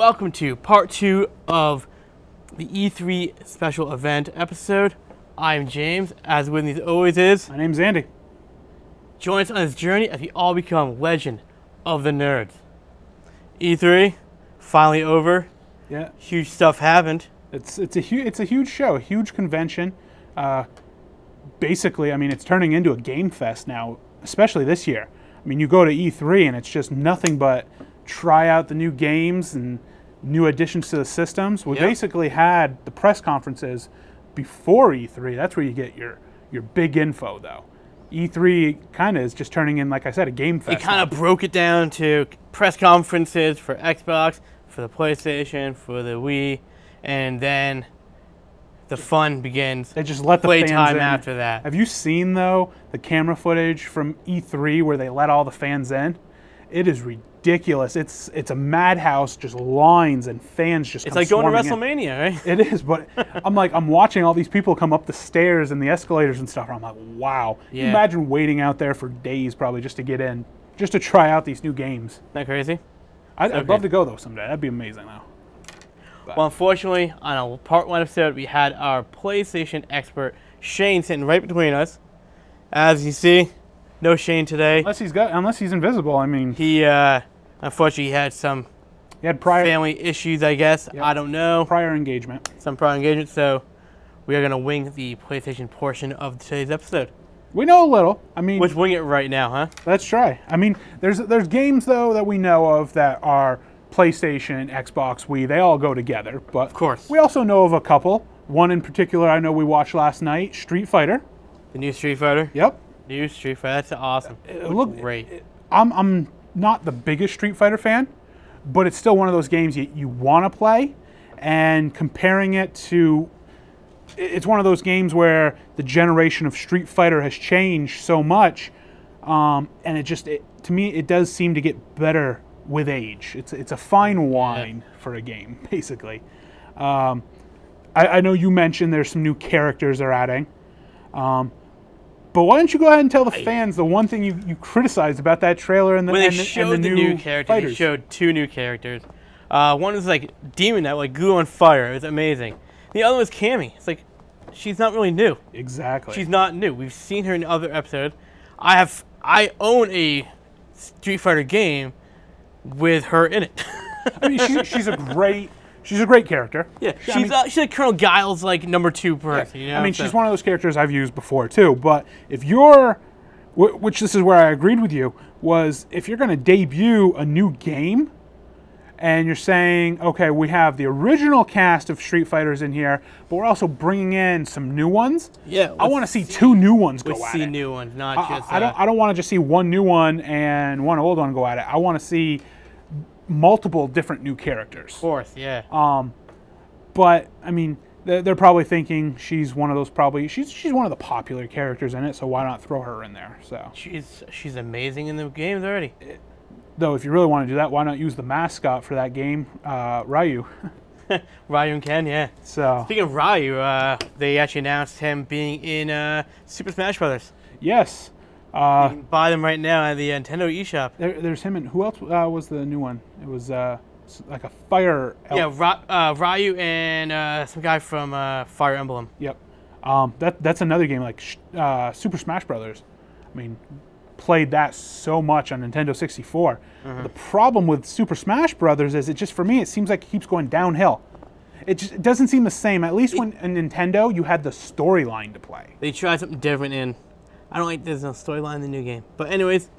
welcome to part 2 of the E3 special event episode. I'm James, as with me as always is... My name's Andy. Join us on this journey as we all become legend of the nerds. E3, finally over. Yeah. Huge stuff happened. It's a huge show, a huge convention. Basically, I mean, it's turning into a game fest now, especially this year. I mean, you go to E3 and it's just nothing but try out the new games and new additions to the systems. We basically had the press conferences before E3. That's where you get your big info, though. E3 kind of is just turning in, like I said, a game fest. It kind of broke it down to press conferences for Xbox, for the PlayStation, for the Wii, and then the fun begins. They just let the fans playtime in. after that. Have you seen, though, the camera footage from E3 where they let all the fans in? It is ridiculous. It's a madhouse, just lines and fans just It's come like going to swarming WrestleMania, right? in. It is, but I'm watching all these people come up the stairs and the escalators and stuff. And I'm like, wow. Yeah. Imagine waiting out there for days probably just to get in, just to try out these new games. Isn't that crazy? I'd love to go, though, someday. That'd be amazing, though. Well, unfortunately, on a part 1 episode, we had our PlayStation expert, Shane, sitting right between us. As you see, no Shane today. Unless he's invisible. I mean, He, unfortunately, had some he had prior family issues, I guess. Yep. I don't know. prior engagement. Some prior engagement, so we are going to wing the PlayStation portion of today's episode. We know a little. I mean, Let's wing it right now, huh? let's try. I mean, there's games though that we know of that are PlayStation, Xbox, Wii. They all go together. But Of course. we also know of a couple. One in particular I know we watched last night, Street Fighter. The new Street Fighter. Yep. New Street Fighter. That's awesome. It looked great. I'm not the biggest Street Fighter fan, but it's still one of those games you want to play. And comparing it to, it's one of those games where the generation of Street Fighter has changed so much, and to me it does seem to get better with age. It's a fine wine for a game, basically. I know you mentioned there's some new characters they're adding. But why don't you go ahead and tell the fans the one thing you criticized about that trailer and the, When they and the, showed and the the new new characters, fighters? they showed 2 new characters. One was like Demon Knight, like glue on fire. It was amazing. The other was Cammy. It's like, she's not really new. Exactly. She's not new. We've seen her in other episodes. I own a Street Fighter game with her in it. I mean, she's a great character. Yeah, she's like Colonel Giles, like #2 person. You know? I mean, she's one of those characters I've used before too. But if you're, which this is where I agreed with you, was if you're going to debut a new game, and you're saying, okay, we have the original cast of Street Fighters in here, but we're also bringing in some new ones. Yeah, I want to see 2 new ones go let's at see it. new ones, not just. I don't want to just see one new one and one old one go at it. I want to see multiple different new characters. Of course, yeah. But I mean, they're probably thinking she's one of those. She's one of the popular characters in it, so why not throw her in there? So she's amazing in the games already. Though, if you really want to do that, why not use the mascot for that game, Ryu? Ryu and Ken, yeah. So speaking of Ryu, they actually announced him being in Super Smash Brothers. yes, You can buy them right now at the Nintendo eShop. there's him and who else was the new one? It was like a fire. Yeah, Ryu and some guy from Fire Emblem. Yep. That's another game like Super Smash Brothers. I mean, played that so much on Nintendo 64. The problem with Super Smash Brothers is for me, it seems like it keeps going downhill. It doesn't seem the same. At least when in Nintendo, you had the storyline to play. They tried something different, and I don't like there's no storyline in the new game. But anyways,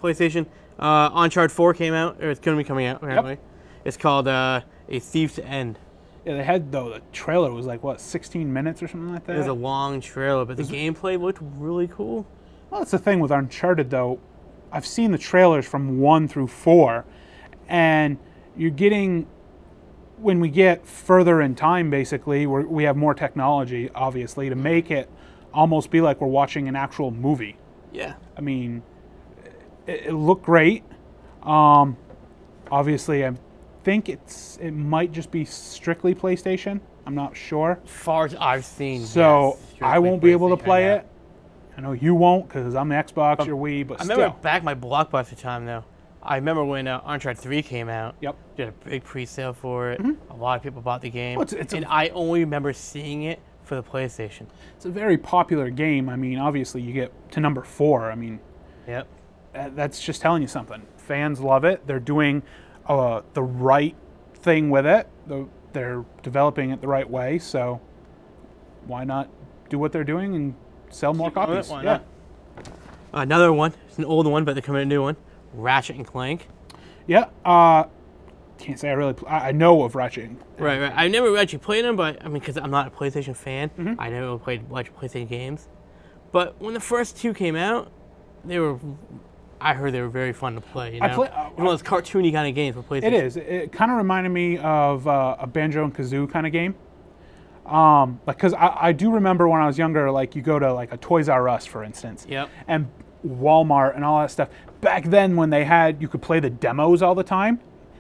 PlayStation, Uncharted 4 came out, or it's going to be coming out, apparently. Yep. It's called A Thief's End. Yeah, they had, though, the trailer was like, what, 16 minutes or something like that? It was a long trailer, but the gameplay looked really cool. Well, that's the thing with Uncharted, though. I've seen the trailers from 1 through 4, and you're getting, when we get further in time, basically, we have more technology, obviously, to make it almost be like we're watching an actual movie. Yeah. I mean, it looked great. Obviously, I think it might just be strictly PlayStation. I'm not sure. As far as I've seen, So yes, I won't be able to play right it. I know you won't because I'm the Xbox, your Wii, but I still. remember back my Blockbuster time, though. I remember when Uncharted 3 came out. Yep. Did a big pre-sale for it. A lot of people bought the game. Well, and I only remember seeing it for the PlayStation. It's a very popular game. I mean, obviously, you get to number 4. I mean, yep. That's just telling you something. Fans love it. They're doing the right thing with it. They're developing it the right way. So why not do what they're doing and sell more copies? Why not? Another one. It's an old one, but they're coming a new one. Ratchet and Clank. Yeah. Can't say I know of Ratchet. Right. I never actually played them, but I mean, because I'm not a PlayStation fan, I never played much PlayStation games. But when the first 2 came out, I heard they were very fun to play. You know? It's one of those cartoony kind of games for PlayStation. It is. It kind of reminded me of a Banjo and Kazooie kind of game. Because I do remember when I was younger, like you go to like a Toys R Us, for instance, and Walmart and all that stuff. Back then, when you could play the demos all the time,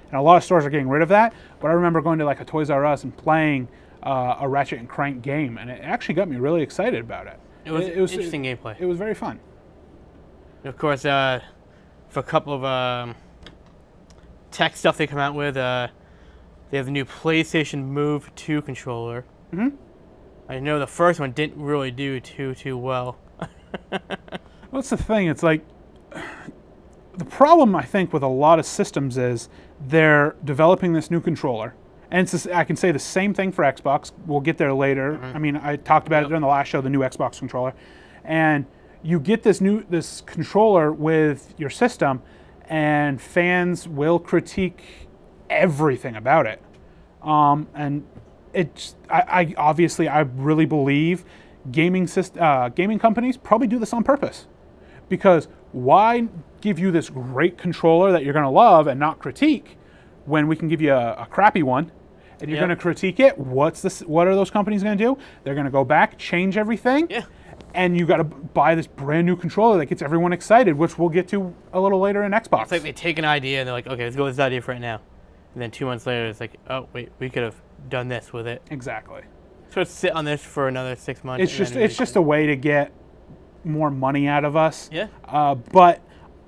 and a lot of stores are getting rid of that. But I remember going to like a Toys R Us and playing a Ratchet and Clank game, and it actually got me really excited about it. It was interesting gameplay. It was very fun. And of course, for a couple of tech stuff they come out with, they have the new PlayStation Move 2 controller. I know the first one didn't really do too well. What's the thing? It's like the problem I think with a lot of systems is they're developing this new controller, and I can say the same thing for Xbox. We'll get there later. I mean, I talked about it during the last show, the new Xbox controller, and you get this controller with your system, and fans will critique everything about it, and I obviously I really believe gaming companies probably do this on purpose, because why give you this great controller that you're going to love and not critique when we can give you a crappy one and you're going to critique it? What are those companies going to do? They're going to go back, change everything, and you got to buy this brand new controller that gets everyone excited, which we'll get to a little later in Xbox. It's like they take an idea and they're like, okay, let's go with this idea for right now. And then 2 months later, it's like, oh, wait, we could have done this with it. Exactly. So let's sit on this for another 6 months. It's just a way to get more money out of us. Yeah. But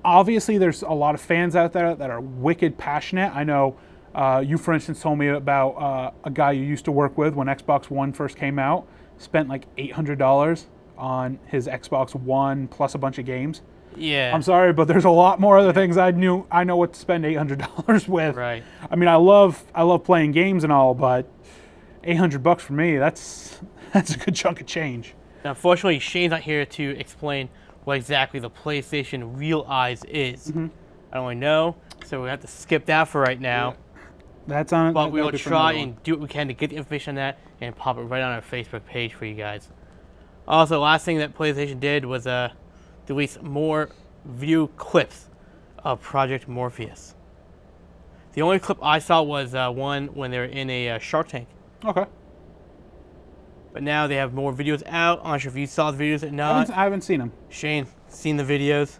obviously, there's a lot of fans out there that are wicked passionate. I know you, for instance, told me about a guy you used to work with when Xbox One first came out, spent like $800 on his Xbox One plus a bunch of games. Yeah. I'm sorry, but there's a lot more other things I know what to spend $800 with. Right. I mean, I love playing games and all, but $800 for me, that's a good chunk of change. Now, unfortunately, Shane's not here to explain what exactly the PlayStation Real Eyes is. I don't really know, so we have to skip that for right now. That's on. But we will try and do what we can to get the information on that and pop it right on our Facebook page for you guys. Also, last thing that PlayStation did was release more video clips of Project Morpheus. The only clip I saw was one when they were in a Shark Tank. Okay. But now they have more videos out. I'm not sure if you saw the videos or not. I haven't seen them. Shane, seen the videos?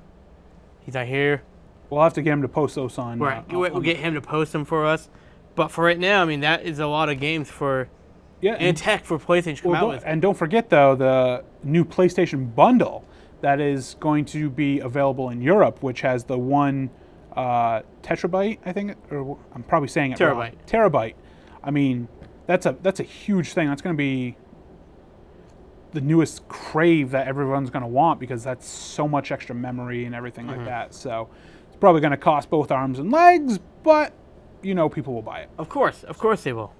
He's not here. We'll have to get him to post those on. Right, we'll get him to post them for us. But for right now, I mean, that is a lot of games and tech for PlayStation to come out with. And don't forget, though, the new PlayStation bundle that is going to be available in Europe, which has the one terabyte, I think, or I'm probably saying it wrong. Terabyte. I mean, that's a huge thing. That's going to be the newest crave that everyone's going to want, because that's so much extra memory and everything like that. So it's probably going to cost both arms and legs, but people will buy it. Of course they will.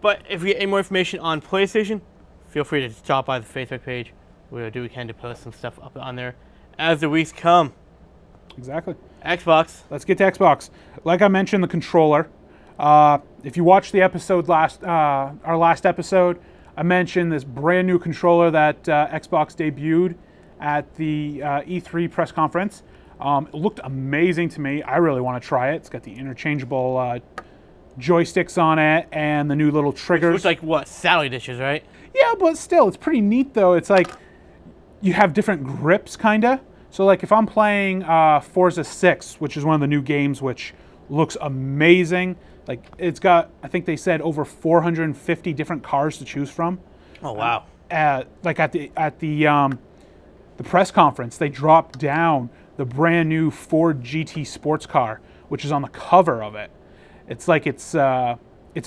But if you get any more information on PlayStation, feel free to stop by the Facebook page. We'll do what we can to post some stuff up on there as the weeks come. Exactly. Xbox. Let's get to Xbox. Like I mentioned, the controller. If you watched the episode our last episode, I mentioned this brand new controller that Xbox debuted at the E3 press conference. It looked amazing to me. I really want to try it. It's got the interchangeable joysticks on it and the new little triggers. Looks like what? Salad dishes, right? Yeah, but still, it's pretty neat though. It's like you have different grips, kinda. So like if I'm playing Forza 6, which is one of the new games, which looks amazing. Like it's got, I think they said, over 450 different cars to choose from. Oh wow! Like at the press conference, they dropped down the brand new Ford GT sports car, which is on the cover of it. It's like its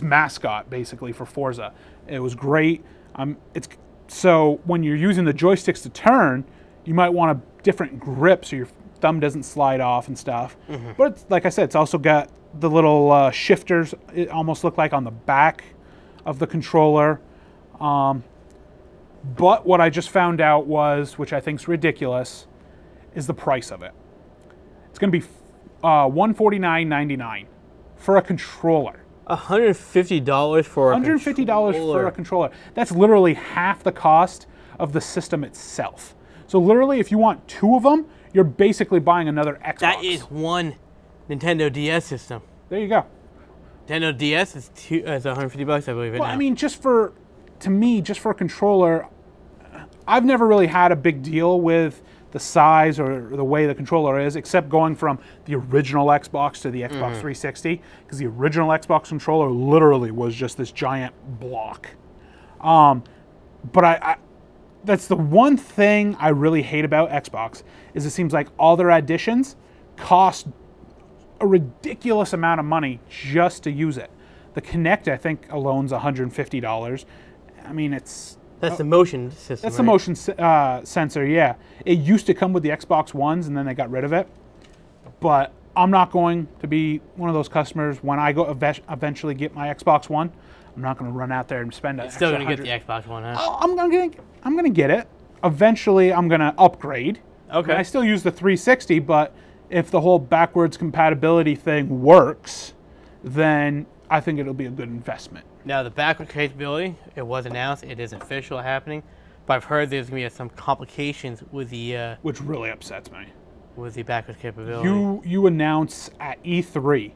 mascot basically for Forza. It was great. So when you're using the joysticks to turn, you might want a different grip so your thumb doesn't slide off and stuff. But it's, like I said, it's also got the little shifters. It almost look like on the back of the controller. But what I just found out was, which I think is ridiculous, is the price of it. It's going to be $149.99 for a controller. $150 for a $150 for a controller. That's literally half the cost of the system itself. So literally, if you want two of them, you're basically buying another Xbox. That is one Nintendo DS system. There you go. Nintendo DS is $150, I believe. Well, I mean, to me, just for a controller, I've never really had a big deal with the size or the way the controller is, except going from the original Xbox to the Xbox 360, because the original Xbox controller literally was just this giant block. But that's the one thing I really hate about Xbox, is it seems like all their additions cost a ridiculous amount of money just to use it. The Kinect, I think, alone's $150. I mean, that's the motion system. That's the motion sensor, yeah. It used to come with the Xbox Ones, and then they got rid of it. But I'm not going to be one of those customers when I go eventually get my Xbox One. I'm not going to run out there and spend. Still going to get the Xbox One, huh? Oh, I'm going to get it. Eventually, I'm going to upgrade. Okay. I still use the 360, but if the whole backwards compatibility thing works, then I think it'll be a good investment. Now, the backward capability, it was announced. It is official happening. But I've heard there's going to be some complications with the... which really upsets me. With the backward capability. You announce at E3,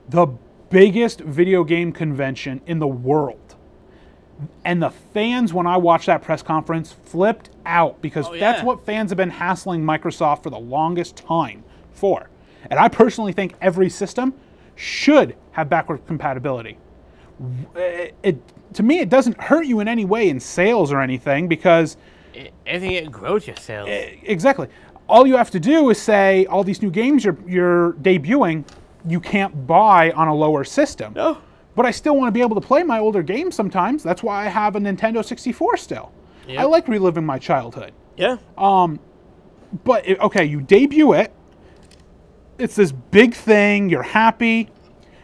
the biggest video game convention in the world. And the fans, when I watched that press conference, flipped out. Because that's what fans have been hassling Microsoft for the longest time for. And I personally think every system should have backward compatibility. To me, it doesn't hurt you in any way in sales or anything, because I think it grows your sales. Exactly. All you have to do is say all these new games you're debuting, you can't buy on a lower system. No. But I still want to be able to play my older games sometimes. That's why I have a Nintendo 64 still. Yep. I like reliving my childhood. Yeah. But okay, you debut it. It's this big thing. You're happy.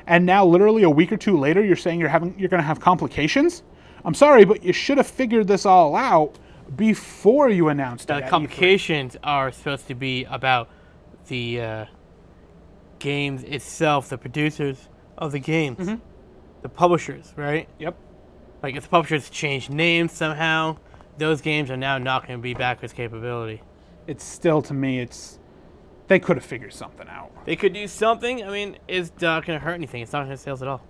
And now, literally a week or two later, you're saying you're going to have complications? I'm sorry, but you should have figured this all out before you announced it. The complications are supposed to be about the games itself, the producers of the games, the publishers, right? Yep. Like, if the publishers change names somehow, those games are now not going to be backwards capability. It's still, to me, they could have figured something out. They could do something. I mean, it's not going to hurt anything. It's not going to hurt sales at all.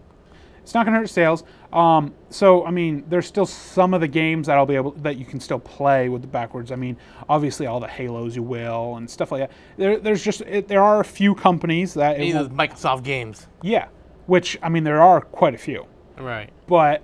It's not going to hurt sales. So, I mean, there's still some of the games that you can still play with the backwards. I mean, obviously all the Halos you will and stuff like that. There are a few companies that... Those Microsoft games. Yeah, which, I mean, there are quite a few. Right. But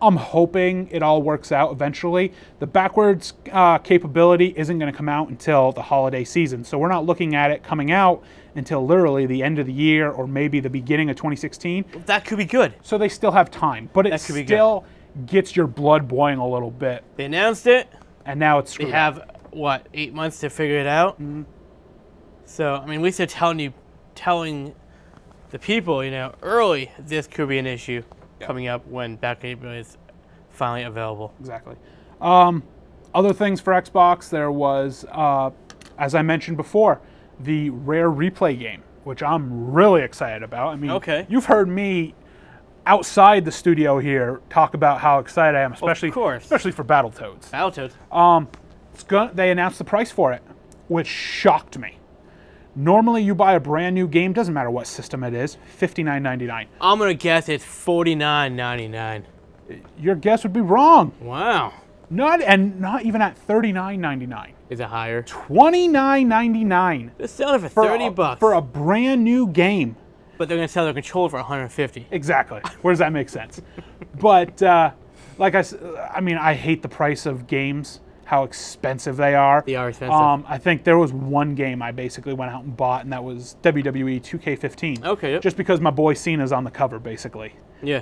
I'm hoping it all works out eventually. The backwards capability isn't going to come out until the holiday season. So we're not looking at it coming out until literally the end of the year or maybe the beginning of 2016. That could be good. So they still have time. But it still gets your blood boiling a little bit. They announced it. And now it's screwed They have, what, 8 months to figure it out? Mm-hmm. So, I mean, at least they're telling the people, early this could be an issue. Coming up when backward capability is finally available. Exactly. Other things for Xbox, there was, as I mentioned before, the Rare Replay game, which I'm really excited about. I mean, you've heard me outside the studio here talk about how excited I am, especially for Battletoads. They announced the price for it, which shocked me. Normally, you buy a brand new game, doesn't matter what system it is, $59.99. I'm gonna guess it's $49.99. Your guess would be wrong. Wow. Not even at $39.99. Is it higher? $29.99. They're selling it for $30 for a brand new game. But they're gonna sell their controller for $150. Exactly. Where does that make sense? But like I mean, I hate the price of games. how expensive they are. They are expensive. I think there was one game I basically went out and bought, and that was WWE 2K15. Okay. Yep. Just because my boy Cena's on the cover, basically. Yeah.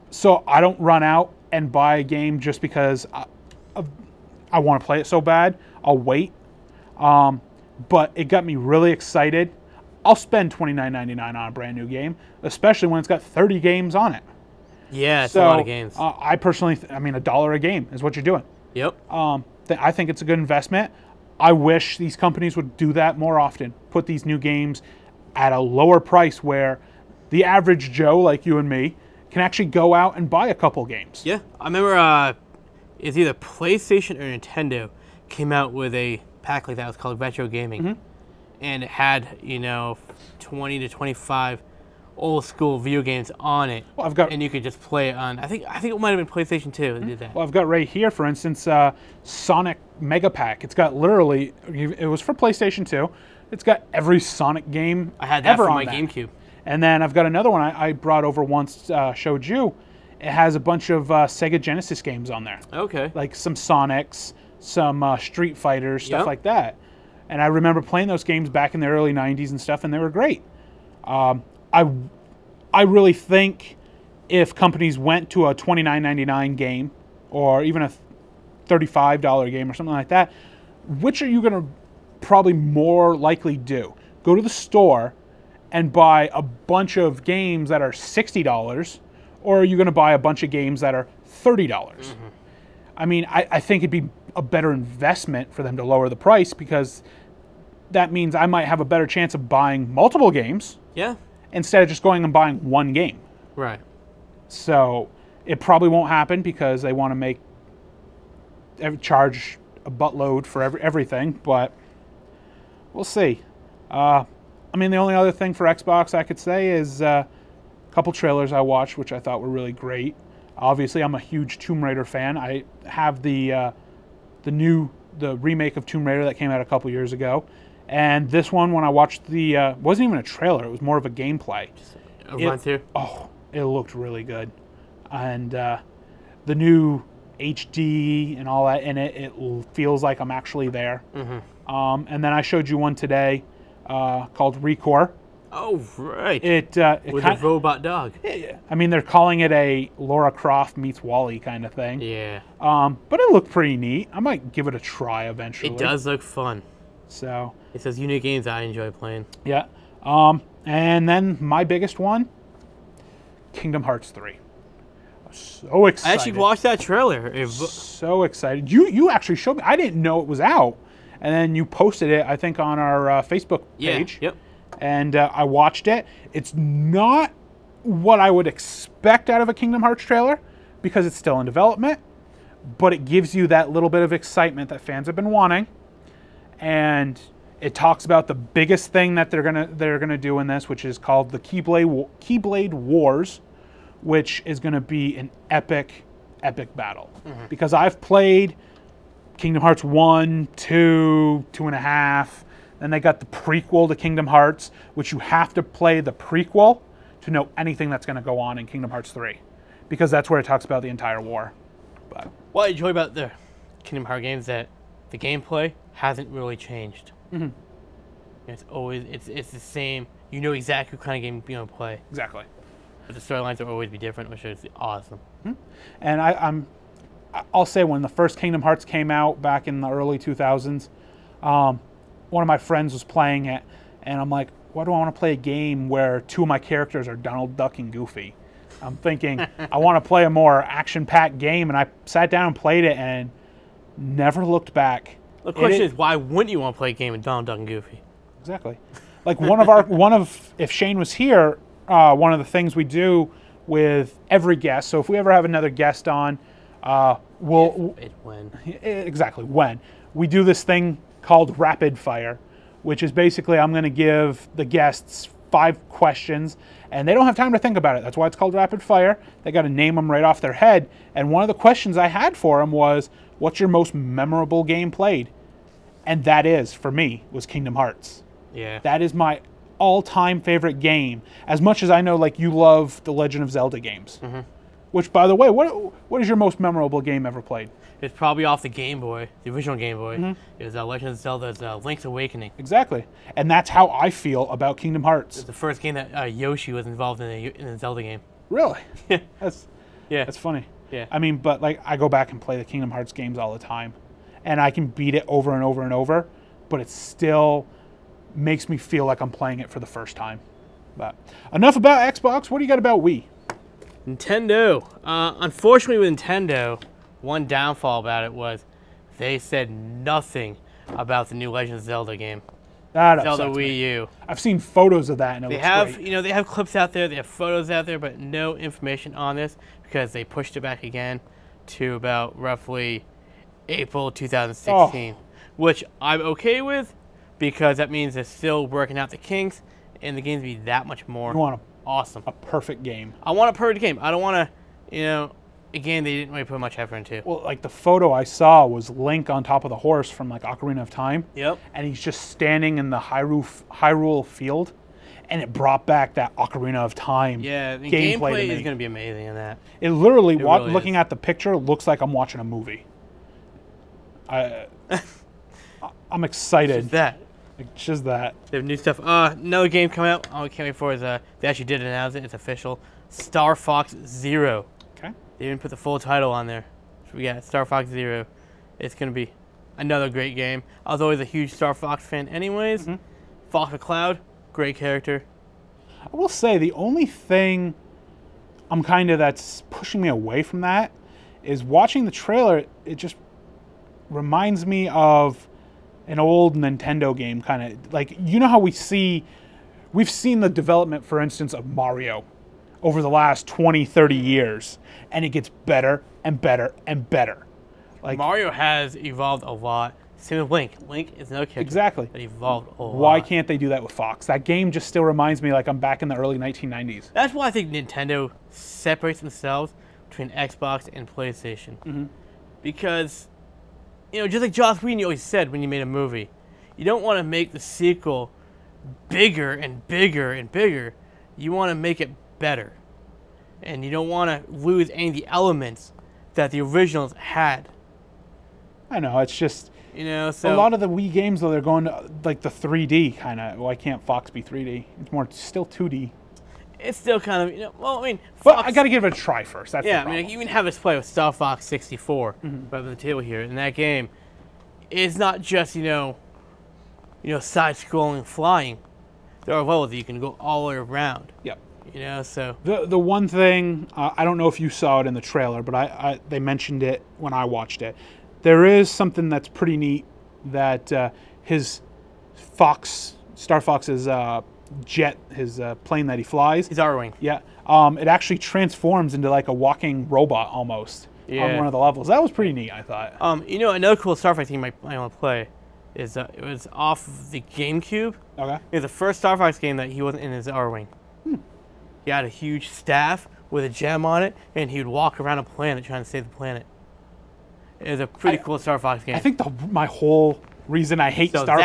So I don't run out and buy a game just because I want to play it so bad. I'll wait. But it got me really excited. I'll spend $29.99 on a brand new game, especially when it's got 30 games on it. Yeah, it's a lot of games. I personally, I mean, $1 a game is what you're doing. Yep. I think it's a good investment. I wish these companies would do that more often. Put these new games at a lower price where the average Joe, like you and me, can actually go out and buy a couple games. Yeah. I remember it's either PlayStation or Nintendo came out with a pack like that. It was called Retro Gaming. Mm-hmm. And it had, 20 to 25 old school video games on it. Well, I've got, and you could just play it on, I think it might have been PlayStation 2 that did that. well, I've got right here, for instance, Sonic Mega Pack. It's got literally, it was for PlayStation 2. It's got every Sonic game I had that ever for on my that. GameCube. And then I've got another one I brought over once, showed you. It has a bunch of Sega Genesis games on there. Okay. Like some Sonics, some Street Fighters, stuff Yep. like that. And I remember playing those games back in the early 90s and stuff, and they were great. I really think if companies went to a $29.99 game or even a $35 game or something like that, which are you going to probably more likely do? Go to the store and buy a bunch of games that are $60, or are you going to buy a bunch of games that are $30? Mm-hmm. I mean, I think it'd be a better investment for them to lower the price, because that means I might have a better chance of buying multiple games. Yeah. Instead of just going and buying one game. Right. So it probably won't happen because they want to charge a buttload for everything, but we'll see. I mean, the only other thing for Xbox I could say is a couple trailers I watched, which I thought were really great. Obviously, I'm a huge Tomb Raider fan. I have the remake of Tomb Raider that came out a couple years ago. And this one, when I watched wasn't even a trailer, it was more of a gameplay. A run through? Oh, it looked really good. And the new HD and all that in it, it feels like I'm actually there. Mm-hmm. And then I showed you one today called Recore. Oh, right. With a robot dog. Yeah. I mean, they're calling it a Lara Croft meets WALL-E kind of thing. Yeah. But it looked pretty neat. I might give it a try eventually. It does look fun. So it says unique games I enjoy playing. Yeah. And then my biggest one, Kingdom Hearts 3. I'm so excited. I actually watched that trailer. So excited. You actually showed me. I didn't know it was out. And then you posted it, I think, on our Facebook page. Yep. And I watched it. It's not what I would expect out of a Kingdom Hearts trailer because it's still in development. But it gives you that little bit of excitement that fans have been wanting. And it talks about the biggest thing that they're gonna do in this, which is called the Keyblade Wars, which is gonna be an epic battle. Mm-hmm. Because I've played Kingdom Hearts 1, 2, 2.5, then they got the prequel to Kingdom Hearts, which you have to play the prequel to know anything that's gonna go on in Kingdom Hearts 3, because that's where it talks about the entire war. But what I enjoy about the Kingdom Hearts games is that the gameplay hasn't really changed. Mm-hmm. It's always it's the same. You know exactly what kind of game you're gonna play. Exactly. But the storylines will always be different, which is awesome. Mm-hmm. And I'll say when the first Kingdom Hearts came out back in the early 2000s, one of my friends was playing it, and I'm like, why do I want to play a game where two of my characters are Donald Duck and Goofy? I'm thinking I want to play a more action-packed game, and I sat down and played it and never looked back. The question is, why wouldn't you want to play a game with Donald Duck and Goofy? Exactly. Like if Shane was here, one of the things we do with every guest. So if we ever have another guest on, when we do this thing called rapid fire, which is basically I'm going to give the guests 5 questions, and they don't have time to think about it. That's why it's called rapid fire. They got to name them right off their head. And one of the questions I had for them was, what's your most memorable game played? And that is, for me, was Kingdom Hearts. Yeah. That is my all-time favorite game. As much as I know, like, you love the Legend of Zelda games. Mm-hmm. Which, by the way, what is your most memorable game ever played? It's probably off the Game Boy, the original Game Boy. It was Legend of Zelda's Link's Awakening. Exactly. And that's how I feel about Kingdom Hearts. It's the first game that Yoshi was involved in a Zelda game. Really? Yeah. That's funny. Yeah. I mean, but like I go back and play the Kingdom Hearts games all the time, and I can beat it over and over and over, but it still makes me feel like I'm playing it for the first time. But enough about Xbox. What do you got about Wii? Nintendo. Unfortunately, with Nintendo, one downfall about it was they said nothing about the new Legend of Zelda game. That Zelda upsets me. Wii U. I've seen photos of that, and it looks great. You know, they have clips out there, they have photos out there, but no information on this because they pushed it back again to about roughly April 2016, which I'm okay with because that means they're still working out the kinks and the game's be that much more You want awesome. a perfect game. I want a perfect game. I don't want to, a game they didn't really put much effort into. Well, like the photo I saw was Link on top of the horse from like Ocarina of Time. Yep. And he's just standing in the Hyrule field, and it brought back that Ocarina of Time Yeah, the gameplay gameplay to me. is going to be amazing in that. It literally, really looking is. at the picture, looks like I'm watching a movie. I'm excited. It's that. It's just that. They have new stuff. Another game coming out. All I can't wait for is they actually did announce it. It's official. Star Fox Zero. Okay. They didn't put the full title on there. So we got Star Fox Zero. It's gonna be another great game. I was always a huge Star Fox fan, anyways. Fox McCloud, great character. I will say the only thing I'm kind of that's pushing me away from that is watching the trailer. It just reminds me of an old Nintendo game, kind of like how we've seen the development, for instance, of Mario over the last 20, 30 years, and it gets better and better and better. Like Mario has evolved a lot. Same with Link. Link is no character. Exactly. That evolved a lot. Why can't they do that with Fox? That game just still reminds me like I'm back in the early 1990s. That's why I think Nintendo separates themselves between Xbox and PlayStation. Because, just like Joss Whedon always said when you made a movie, you don't want to make the sequel bigger and bigger and bigger. You want to make it better. And you don't want to lose any of the elements that the originals had. I know, it's just... So a lot of the Wii games, though, they're going to like the 3D kind of. Why can't Fox be 3D? It's still 2D. It's still kind of, Fox, but I got to give it a try first. That's yeah, the problem. you even have us play with Star Fox 64 right on the table here. In that game, it's not just, side-scrolling flying. There are levels that you can go all the way around. Yep. So... The one thing, I don't know if you saw it in the trailer, but they mentioned it when I watched it. There is something that's pretty neat that his Star Fox's jet, his plane that he flies. His R-Wing. Yeah. It actually transforms into like a walking robot almost on one of the levels. That was pretty neat, I thought. Another cool Star Fox game I want to play is it was off of the GameCube. Okay. It was the first Star Fox game that he wasn't in his R-Wing. He had a huge staff with a gem on it, and he would walk around a planet trying to save the planet. It was a pretty cool Star Fox game. I think my whole reason I hate Star Fox...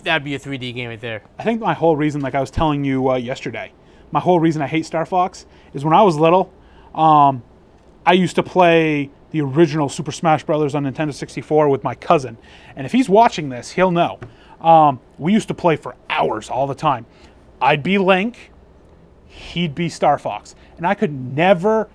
that'd be your 3D game right there. I think my whole reason, like I was telling you yesterday, my whole reason I hate Star Fox is when I was little, I used to play the original Super Smash Brothers on Nintendo 64 with my cousin. And if he's watching this, he'll know. We used to play for hours all the time. I'd be Link, he'd be Star Fox. And I could never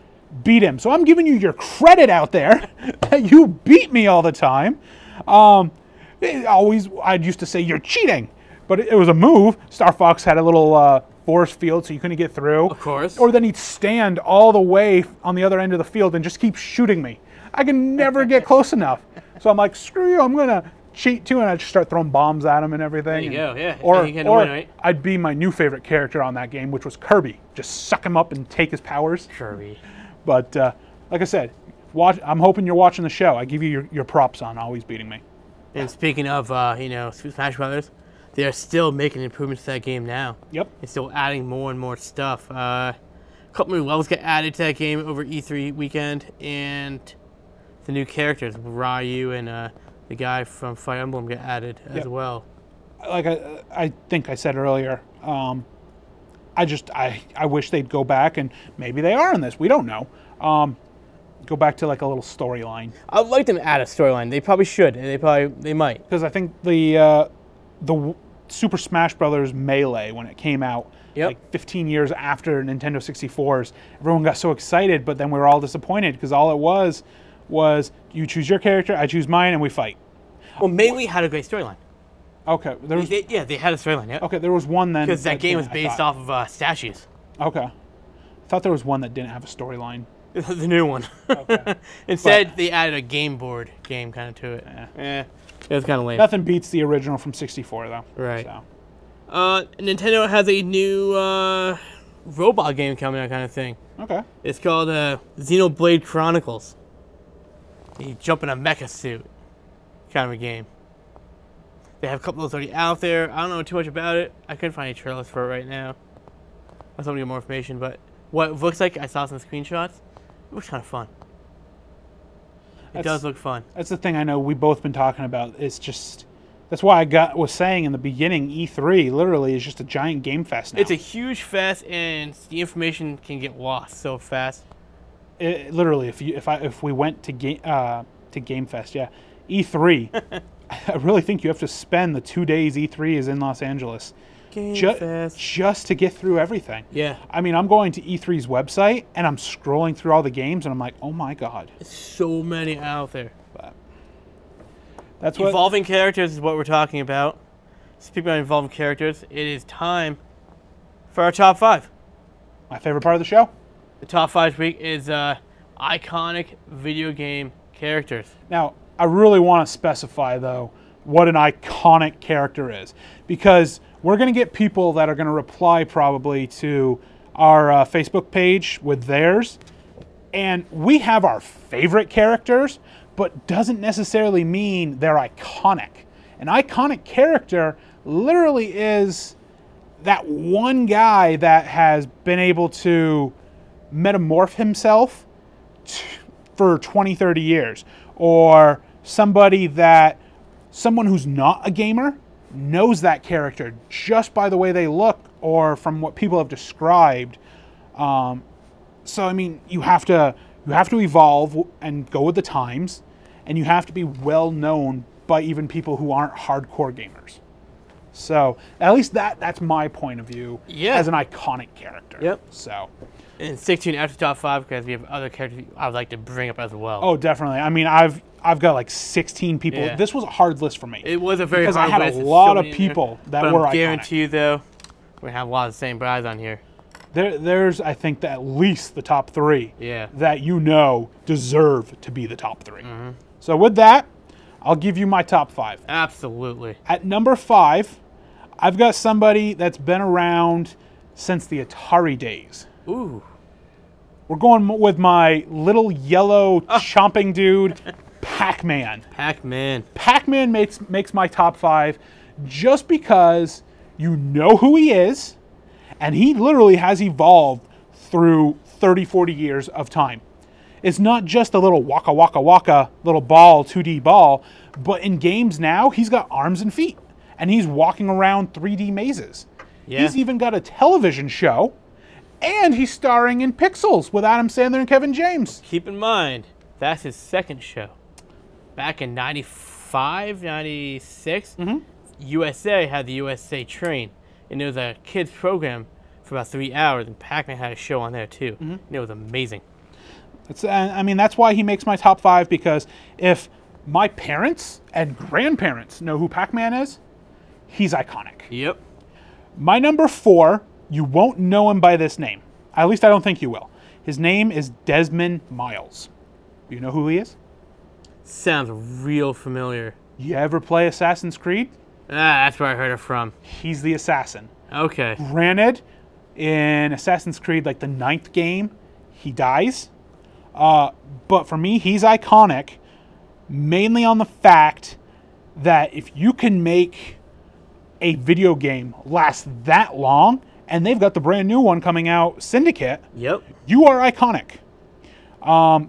beat him. So I'm giving you your credit out there that you beat me all the time. I'd used to say, you're cheating. But it was a move. Star Fox had a little force field so you couldn't get through. Of course. Or then he'd stand all the way on the other end of the field and just keep shooting me. I can never get close enough. So I'm like, screw you, I'm going to cheat too. And I'd just start throwing bombs at him and everything. There you go, yeah. Or, you win, right? I'd be my new favorite character on that game, which was Kirby. Just suck him up and take his powers. Kirby. But like I said, I'm hoping you're watching the show. I give you your props on always beating me. And speaking of, Super Smash Brothers, they're still making improvements to that game now. Yep. And still adding more and more stuff. A couple new levels get added to that game over E3 weekend, and the new characters, Ryu and the guy from Fire Emblem, get added as well. Like I think I said earlier, I wish they'd go back, and maybe they are in this. We don't know. go back to like a little storyline. I'd like them to add a storyline. They probably should, and they might. Because I think the Super Smash Brothers Melee, when it came out, like 15 years after Nintendo 64's, everyone got so excited, but then we were all disappointed because all it was you choose your character, I choose mine, and we fight. Well, Melee had a great storyline. Okay, there was. They had a storyline. Yeah. Okay, there was one then. Because that game was based off of statues. Okay, I thought there was one that didn't have a storyline. The new one. Okay. Instead, they added a game board game kind of to it. It was kind of lame. Nothing beats the original from 64, though. Right. So. Nintendo has a new robot game coming out, kind of thing. Okay. It's called Xenoblade Chronicles. You jump in a mecha suit, kind of a game. They have a couple of those already out there. I don't know too much about it. I couldn't find any trailers for it right now. I was hoping to get more information, but what it looks like, I saw some screenshots. It looks kind of fun. It does look fun. That's the thing I know we've both been talking about. It's just, that's why I was saying in the beginning, E3 literally is just a giant game fest now. It's a huge fest, and the information can get lost so fast. Literally, if we went to Game Fest, E3. I really think you have to spend the 2 days E3 is in Los Angeles just to get through everything. Yeah. I mean, I'm going to E3's website, and I'm scrolling through all the games, and I'm like, oh my god. There's so many out there. But that's what... Evolving characters is what we're talking about. Speaking of evolving characters, it is time for our top 5. My favorite part of the show? The top 5 this week is iconic video game characters. Now, I really want to specify, though, what an iconic character is. Because we're going to get people that are going to reply probably to our Facebook page with theirs. And we have our favorite characters, but doesn't necessarily mean they're iconic. An iconic character literally is that one guy that has been able to metamorph himself for 20, 30 years. Or someone who's not a gamer knows that character just by the way they look or from what people have described. So I mean, you have to evolve and go with the times, and you have to be well known by even people who aren't hardcore gamers. So at least that's my point of view as an iconic character. Yep. So. And stick tuned after top 5 because we have other characters I would like to bring up as well. Oh, definitely. I mean, I've got like 16 people. Yeah. This was a hard list for me. It was a very hard list. Because I had a lot of people that were iconic. I guarantee you, though, we're going to have a lot of the same guys on here. There's, I think, at least the top 3 that you know deserve to be the top 3. Mm-hmm. So with that, I'll give you my top 5. Absolutely. At number 5, I've got somebody that's been around since the Atari days. Ooh. We're going with my little yellow chomping dude, PacMan. PacMan. PacMan makes my top 5 just because you know who he is, and he literally has evolved through 30, 40 years of time. It's not just a little waka waka waka little ball, 2D ball, but in games now, he's got arms and feet, and he's walking around 3D mazes. Yeah. He's even got a television show. And he's starring in Pixels with Adam Sandler and Kevin James. Keep in mind, that's his second show. Back in 95, 96, USA had the USA Train. And it was a kids program for about 3 hours. And PacMan had a show on there, too. And it was amazing. I mean, that's why he makes my top 5. Because if my parents and grandparents know who PacMan is, he's iconic. Yep. My number 4... you won't know him by this name. At least I don't think you will. His name is Desmond Miles. Do you know who he is? Sounds real familiar. You ever play Assassin's Creed? That's where I heard it from. He's the assassin. Okay. Granted, in Assassin's Creed, like the 9th game, he dies. But for me, he's iconic, mainly on the fact that if you can make a video game last that long, and they've got the brand new one coming out, Syndicate. Yep. You are iconic.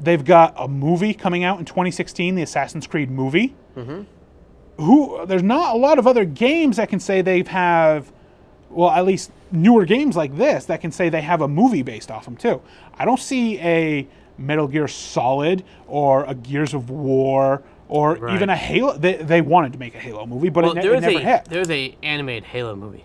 They've got a movie coming out in 2016, the Assassin's Creed movie. There's not a lot of other games that can say they have, well, at least newer games like this that can say they have a movie based off them too. I don't see a Metal Gear Solid or a Gears of War or even a Halo. They wanted to make a Halo movie, but it never hit. There's a animated Halo movie.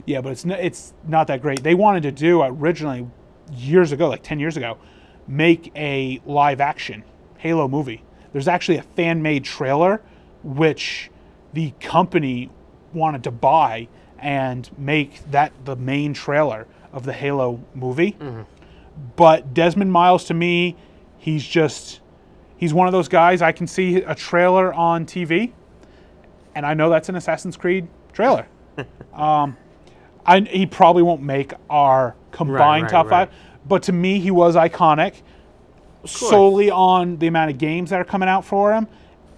Yeah, but it's not that great. They wanted to do originally years ago, like 10 years ago, make a live action Halo movie. There's actually a fan-made trailer which the company wanted to buy and make that the main trailer of the Halo movie. Mm-hmm. But Desmond Miles, to me, he's one of those guys, I can see a trailer on TV and I know that's an Assassin's Creed trailer. He probably won't make our combined top five, but to me, he was iconic solely on the amount of games that are coming out for him.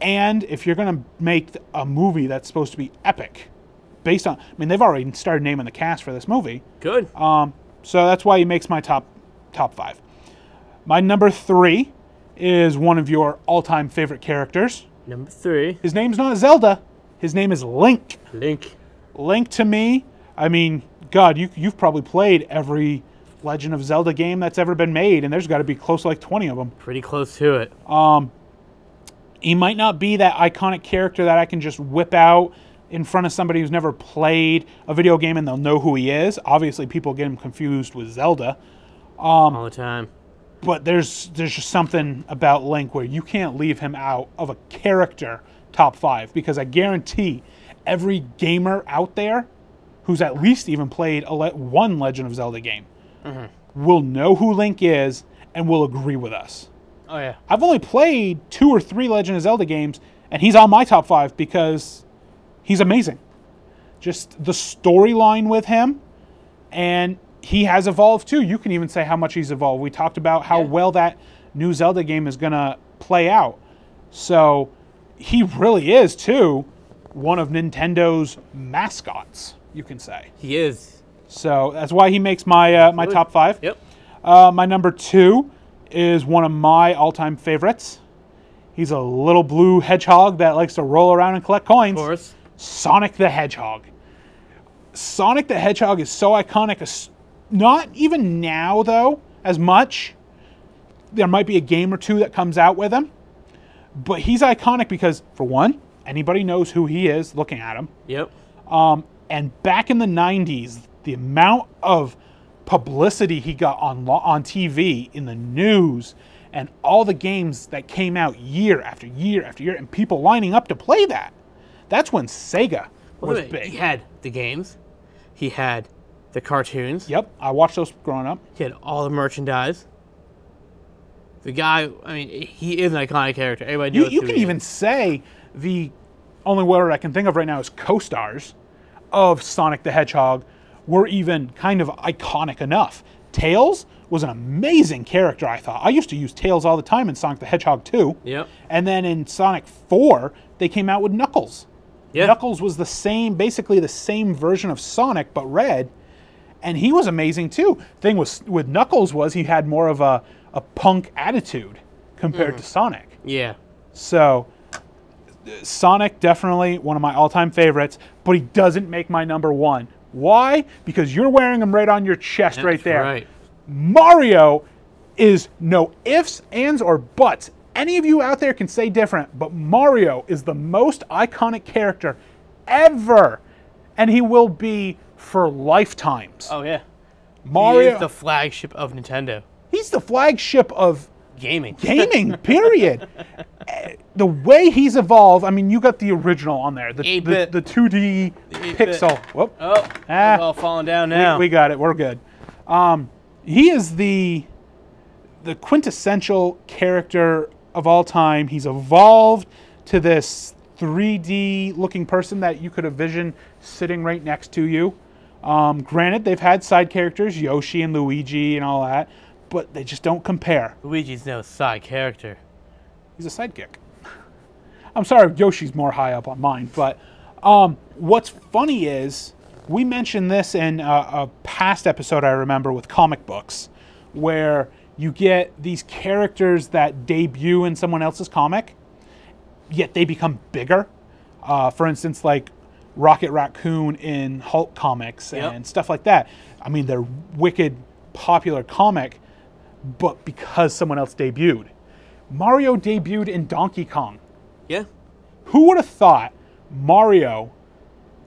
And if you're going to make a movie that's supposed to be epic, based on, I mean, they've already started naming the cast for this movie. Good. So that's why he makes my top five. My number 3 is one of your all-time favorite characters. Number 3. His name's not Zelda. His name is Link. Link to me, I mean, God, you've probably played every Legend of Zelda game that's ever been made, and there's got to be close to like 20 of them. Pretty close to it. He might not be that iconic character that I can just whip out in front of somebody who's never played a video game and they'll know who he is. Obviously, people get him confused with Zelda. All the time. But there's just something about Link where you can't leave him out of a character top 5, because I guarantee every gamer out there who's at least even played one Legend of Zelda game will know who Link is and will agree with us. Oh, yeah. I've only played 2 or 3 Legend of Zelda games, and he's on my top 5 because he's amazing. Just the storyline with him, and he has evolved too. You can even say how much he's evolved. We talked about how well that new Zelda game is going to play out. So he really is, too, one of Nintendo's mascots, you can say. He is. So that's why he makes my my top 5. Yep. My number 2 is one of my all-time favorites. He's a little blue hedgehog that likes to roll around and collect coins. Of course. Sonic the Hedgehog. Sonic the Hedgehog is so iconic. Not even now, though, as much. There might be a game or two that comes out with him. But he's iconic because, for one, anybody knows who he is looking at him. Yep. And back in the 90s, the amount of publicity he got on TV, in the news, and all the games that came out year after year after year, and people lining up to play that. That's when Sega was big. He had the games. He had the cartoons. Yep, I watched those growing up. He had all the merchandise. The guy, I mean, he is an iconic character. Everybody knows You can even say the only word I can think of right now is co-stars of Sonic the Hedgehog were even kind of iconic enough. Tails was an amazing character, I thought. I used to use Tails all the time in Sonic the Hedgehog 2. Yep. And then in Sonic 4, they came out with Knuckles. Yeah. Knuckles was basically the same version of Sonic, but red. And he was amazing, too. Thing with Knuckles was he had more of a punk attitude compared to Sonic. Yeah. So, Sonic, definitely one of my all-time favorites, but he doesn't make my number 1. Why? Because you're wearing him right on your chest right there. Right. Mario is no ifs, ands, or buts. Any of you out there can say different, but Mario is the most iconic character ever, and he will be for lifetimes. Oh, yeah. Mario, He is the flagship of Nintendo. He's the flagship of Gaming, period. The way he's evolved, I mean, you got the original on there, the 2D pixel. Whoop. Oh, it's all falling down now. We got it. We're good. He is the quintessential character of all time. He's evolved to this 3D looking person that you could envision sitting right next to you. Granted, they've had side characters, Yoshi and Luigi and all that, but they just don't compare. Luigi's no side character. He's a sidekick. I'm sorry, Yoshi's more high up on mine, but what's funny is we mentioned this in a past episode I remember with comic books, where you get these characters that debut in someone else's comic, yet they become bigger. For instance, like Rocket Raccoon in Hulk comics and stuff like that. I mean, they're wicked popular comic, but because someone else debuted. Mario debuted in Donkey Kong. Yeah. Who would have thought Mario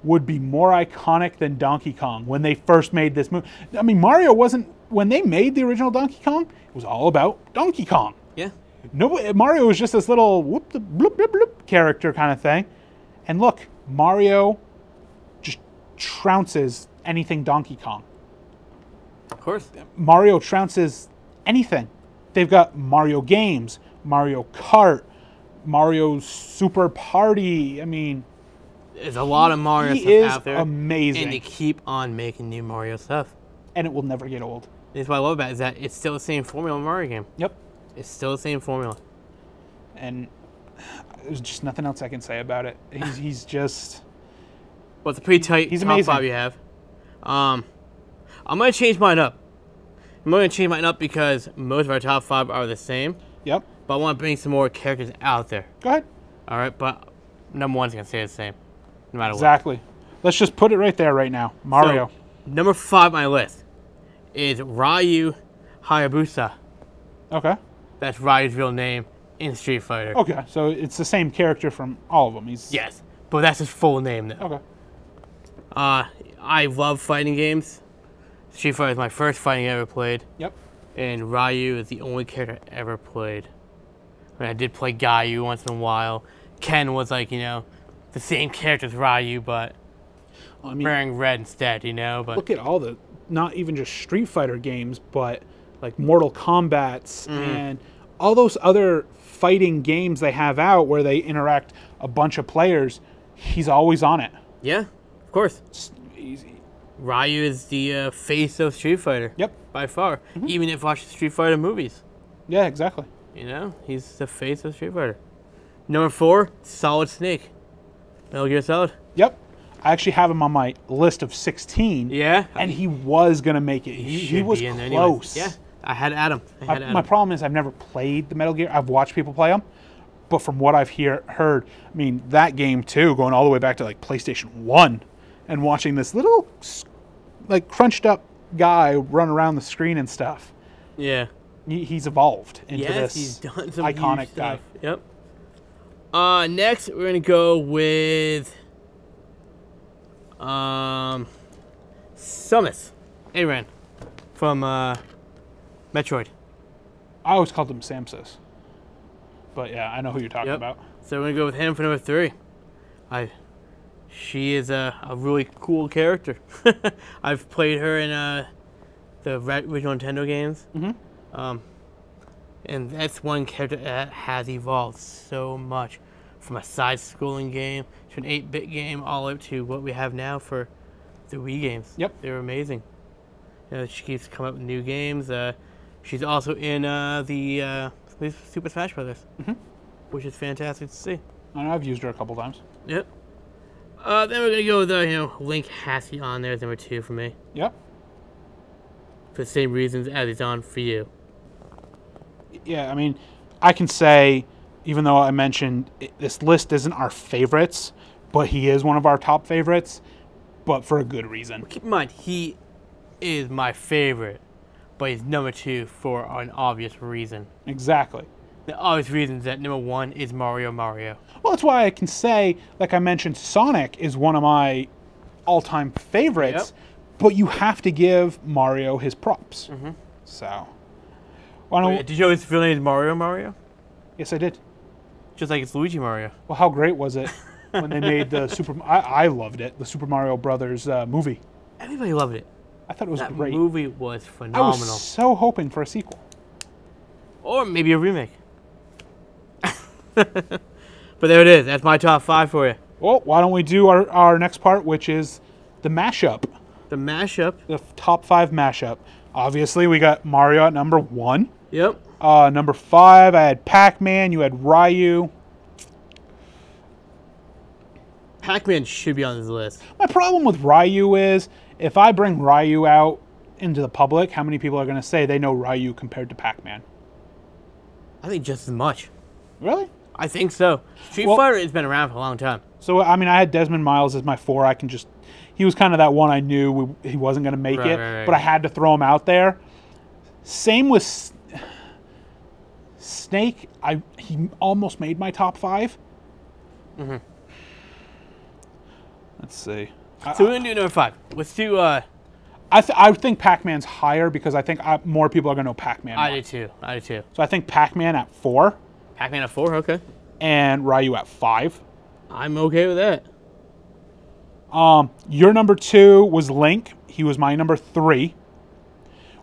would be more iconic than Donkey Kong when they first made this movie? I mean, Mario wasn't, when they made the original Donkey Kong, it was all about Donkey Kong. Yeah. Mario was just this little whoop, bloop, bloop, bloop character kind of thing. And look, Mario just trounces anything Donkey Kong. Of course. Mario trounces anything. They've got Mario games, Mario Kart, Mario Super Party. I mean, there's a lot of Mario stuff out there. Amazing. And they keep on making new Mario stuff. And it will never get old. That's what I love about it, is that it's still the same formula in Mario game. Yep. It's still the same formula. And there's just nothing else I can say about it. He's just... Well, it's a pretty tight He's top amazing. 5 you have. I'm going to change mine up. I'm going to change mine up because most of our top 5 are the same. Yep. But I want to bring some more characters out there. Go ahead. All right, but number 1's going to stay the same, no matter Exactly. Let's just put it right there right now. Mario. So, number 5 on my list is Ryu Hayabusa. Okay. That's Ryu's real name in Street Fighter. Okay, so it's the same character from all of them. Yes, but that's his full name now. Okay. I love fighting games. Street Fighter is my first fighting I ever played. Yep. And Ryu is the only character I ever played. I mean, I did play Gayu once in a while. Ken was like, the same character as Ryu, but wearing red instead, But look at all the, not even just Street Fighter games, but like Mortal Kombat's and all those other fighting games they have out where they interact a bunch of players. He's always on it. Yeah, of course. It's easy. Ryu is the face of Street Fighter. Yep. By far. Even if you watch the Street Fighter movies. Yeah, exactly. He's the face of Street Fighter. Number 4, Solid Snake. Metal Gear Solid. Yep. I actually have him on my list of 16. Yeah. And he was going to make it. He was close. Yeah. I had Adam. My problem is I've never played the Metal Gear. I've watched people play them. But from what I've heard, I mean, that game too, going all the way back to like PlayStation 1 and watching this little like crunched up guy run around the screen and stuff. Yeah. He's evolved into this he's done some iconic guy. Yep. Next, we're going to go with Samus Aran from Metroid. I always called him Samsus. But yeah, I know who you're talking about. So we're going to go with him for number 3. She is a really cool character. I've played her in the original Nintendo games. And that's one character that has evolved so much. From a side-scrolling game to an 8-bit game, all up to what we have now for the Wii games. Yep. They're amazing. She keeps coming up with new games. She's also in the Super Smash Brothers, which is fantastic to see. I know I've used her a couple times. Yep. Then we're gonna go with Link has to be on there as number 2 for me. Yep. For the same reasons as he's on for you. Yeah, I mean, I can say, even though I mentioned this list isn't our favorites, but he is one of our top favorites, but for a good reason. Keep in mind, he is my favorite, but he's number 2 for an obvious reason. Exactly. The obvious reason is that number 1 is Mario. Well, that's why I can say, like I mentioned, Sonic is one of my all-time favorites, but you have to give Mario his props. So, did you know his real name is Mario? Yes, I did. Just like it's Luigi Mario. Well, how great was it when they made the I loved it, the Super Mario Brothers movie. Everybody loved it. I thought it was that great. That movie was phenomenal. I was so hoping for a sequel. Or maybe a remake. But there it is. That's my top 5 for you. Well, why don't we do our next part, which is the mashup. The mashup. The top 5 mashup. Obviously, we got Mario at number 1. Yep. Number 5, I had PacMan. You had Ryu. PacMan should be on this list. My problem with Ryu is, if I bring Ryu out into the public, how many people are going to say they know Ryu compared to PacMan? I think just as much. Really? I think so. Street Fighter has been around for a long time. So, I mean, I had Desmond Miles as my 4. He was kind of that one I knew he wasn't going to make it, but I had to throw him out there. Same with Snake, he almost made my top 5. Mm-hmm. Let's see. So we're gonna do number 5. Let's do. I think Pac-Man's higher because I think more people are gonna know Pac-Man. I do too. So I think Pac-Man at 4. Pac-Man at 4. Okay. And Ryu at 5. I'm okay with that. Your number 2 was Link. He was my number 3,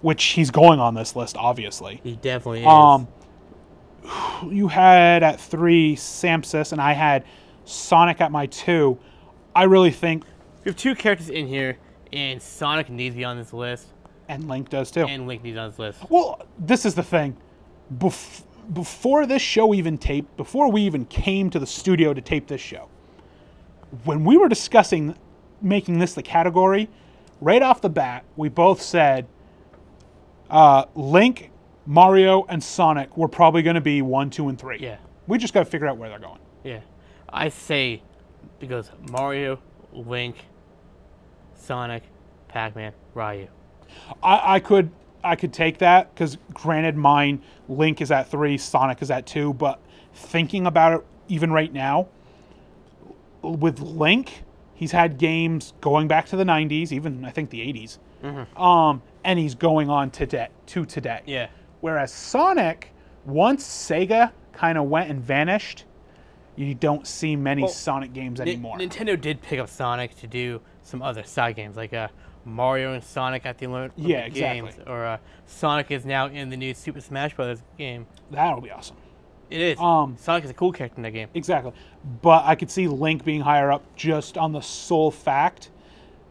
which he's going on this list, obviously. He definitely is. You had at 3 Samsus, and I had Sonic at my 2. I really think We have 2 characters in here, and Sonic needs to be on this list, and Link does too. and Link needs to be on this list. Well, this is the thing. Before this show even taped, before we even came to the studio to tape this show, when we were discussing making this the category, right off the bat, we both said Link, Mario, and Sonic were probably going to be 1, 2, and 3. Yeah. We just got to figure out where they're going. Yeah. I say because Mario, Link, Sonic, Pac-Man, Ryu. I could take that because granted mine, Link is at 3, Sonic is at 2, but thinking about it even right now, with Link, he's had games going back to the 90s, even I think the 80s. Mm-hmm. And he's going on today. Yeah. Whereas Sonic, once Sega kind of went and vanished, you don't see many Sonic games anymore. Nintendo did pick up Sonic to do some other side games, like Mario and Sonic at the Olympic Games, or Sonic is now in the new Super Smash Bros. Game. That'll be awesome. It is. Sonic is a cool character in that game. Exactly. But I could see Link being higher up just on the sole fact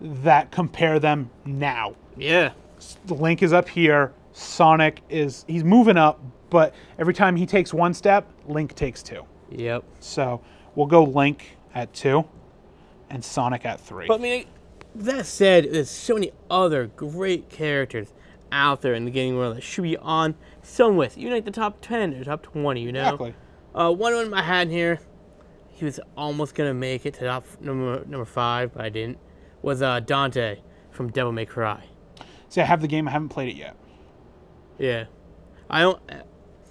that compare them now. Yeah. Link is up here. Sonic he's moving up, but every time he takes one step, Link takes 2. Yep. So we'll go Link at 2 and Sonic at 3. But I mean, that said, there's so many other great characters out there in the gaming world that should be on some list, even like the top 10 or top 20, you know? Exactly. One of them I had in here, he was almost going to make it to top number 5, but I didn't, was Dante from Devil May Cry. See, I have the game. I haven't played it yet. Yeah. I don't...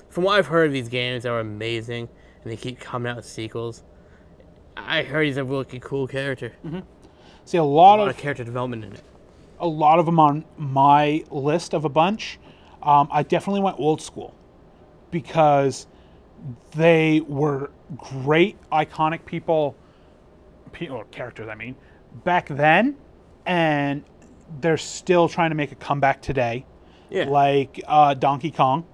From what I've heard, these games are amazing, and they keep coming out with sequels. I heard he's a really cool character. Mm-hmm. See, a lot of character development in it. A lot of them on my list of a bunch. I definitely went old school because they were great, iconic characters, I mean, back then, and they're still trying to make a comeback today. Yeah. Like Donkey Kong.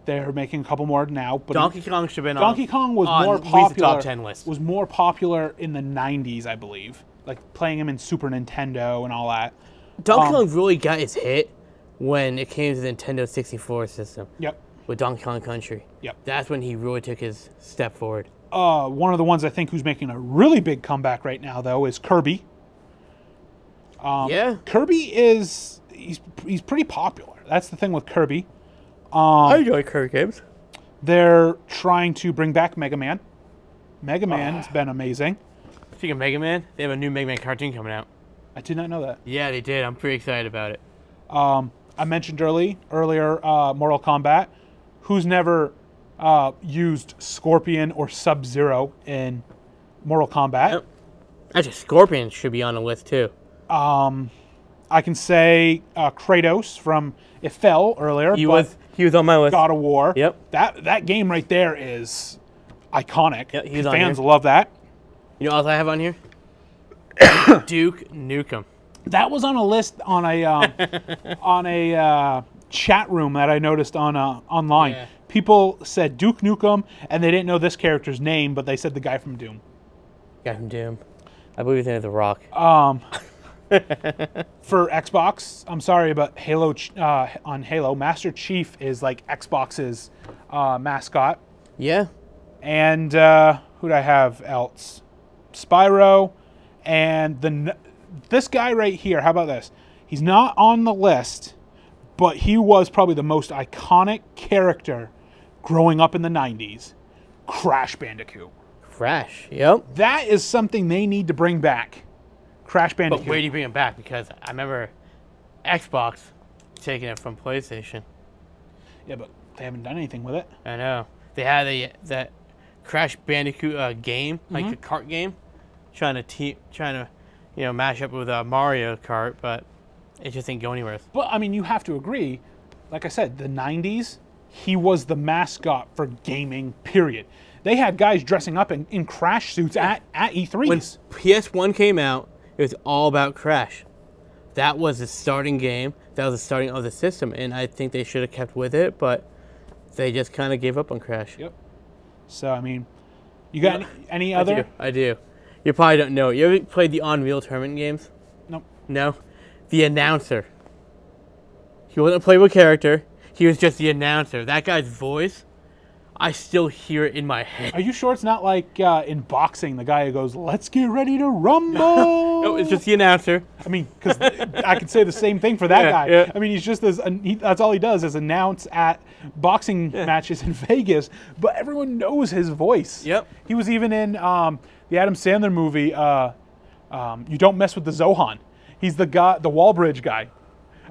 They're making a couple more now, but Donkey Kong should have been Donkey Kong was more popular. Top 10 list. Was more popular in the 90s, I believe. Like playing him in Super Nintendo and all that. Donkey Kong really got his hit when it came to the Nintendo 64 system. Yep. With Donkey Kong Country. Yep. That's when he really took his step forward. One of the ones I think who's making a really big comeback right now, though, is Kirby. Yeah. Kirby is he's pretty popular. That's the thing with Kirby. I enjoy Kirby games. They're trying to bring back Mega Man. Mega Man's been amazing. Speaking of Mega Man, they have a new Mega Man cartoon coming out. I did not know that. Yeah, they did. I'm pretty excited about it. I mentioned earlier Mortal Kombat. Who's never used Scorpion or Sub-Zero in Mortal Kombat? Yep. Actually, Scorpion should be on the list, too. I can say Kratos from... It fell earlier. He was on my list. God of War. Yep. That game right there is iconic. Yep, he's Fans love that. You know what else I have on here? Duke Nukem. That was on a list on a chat room that I noticed on online. Yeah. People said Duke Nukem, and they didn't know this character's name, but they said the guy from Doom. Guy from Doom. I believe his name is The Rock. For Xbox, I'm sorry, but Halo on Halo, Master Chief is like Xbox's mascot. Yeah. And who'd I have else? Spyro, and this guy right here. How about this? He's not on the list, but he was probably the most iconic character growing up in the 90s. Crash Bandicoot. Crash, yep. That is something they need to bring back. Crash Bandicoot. But where do you bring it back? Because I remember Xbox taking it from PlayStation. Yeah, but They haven't done anything with it. I know. They had that Crash Bandicoot game, like a kart game, trying to mash up with Mario Kart, but it just didn't go anywhere. But I mean, you have to agree. Like I said, the '90s, he was the mascot for gaming. Period. They had guys dressing up in Crash suits at E3s. When PS1 came out, it was all about Crash. That was the starting game. That was the starting of the system, and I think they should have kept with it, but they just kind of gave up on Crash. Yep. So, I mean, you got any other? I do. You probably don't know. You ever played the Unreal Tournament games? Nope. No? The announcer. He wasn't a playable character. He was just the announcer. That guy's voice, I still hear it in my head. Are you sure it's not like in boxing, the guy who goes, "Let's get ready to rumble"? No, it's just the announcer. I mean, because I could say the same thing for that guy. Yeah. I mean, he's just that's all he does is announce at boxing matches in Vegas, but everyone knows his voice. Yep. He was even in the Adam Sandler movie, You Don't Mess with the Zohan. He's the guy, the wall bridge guy.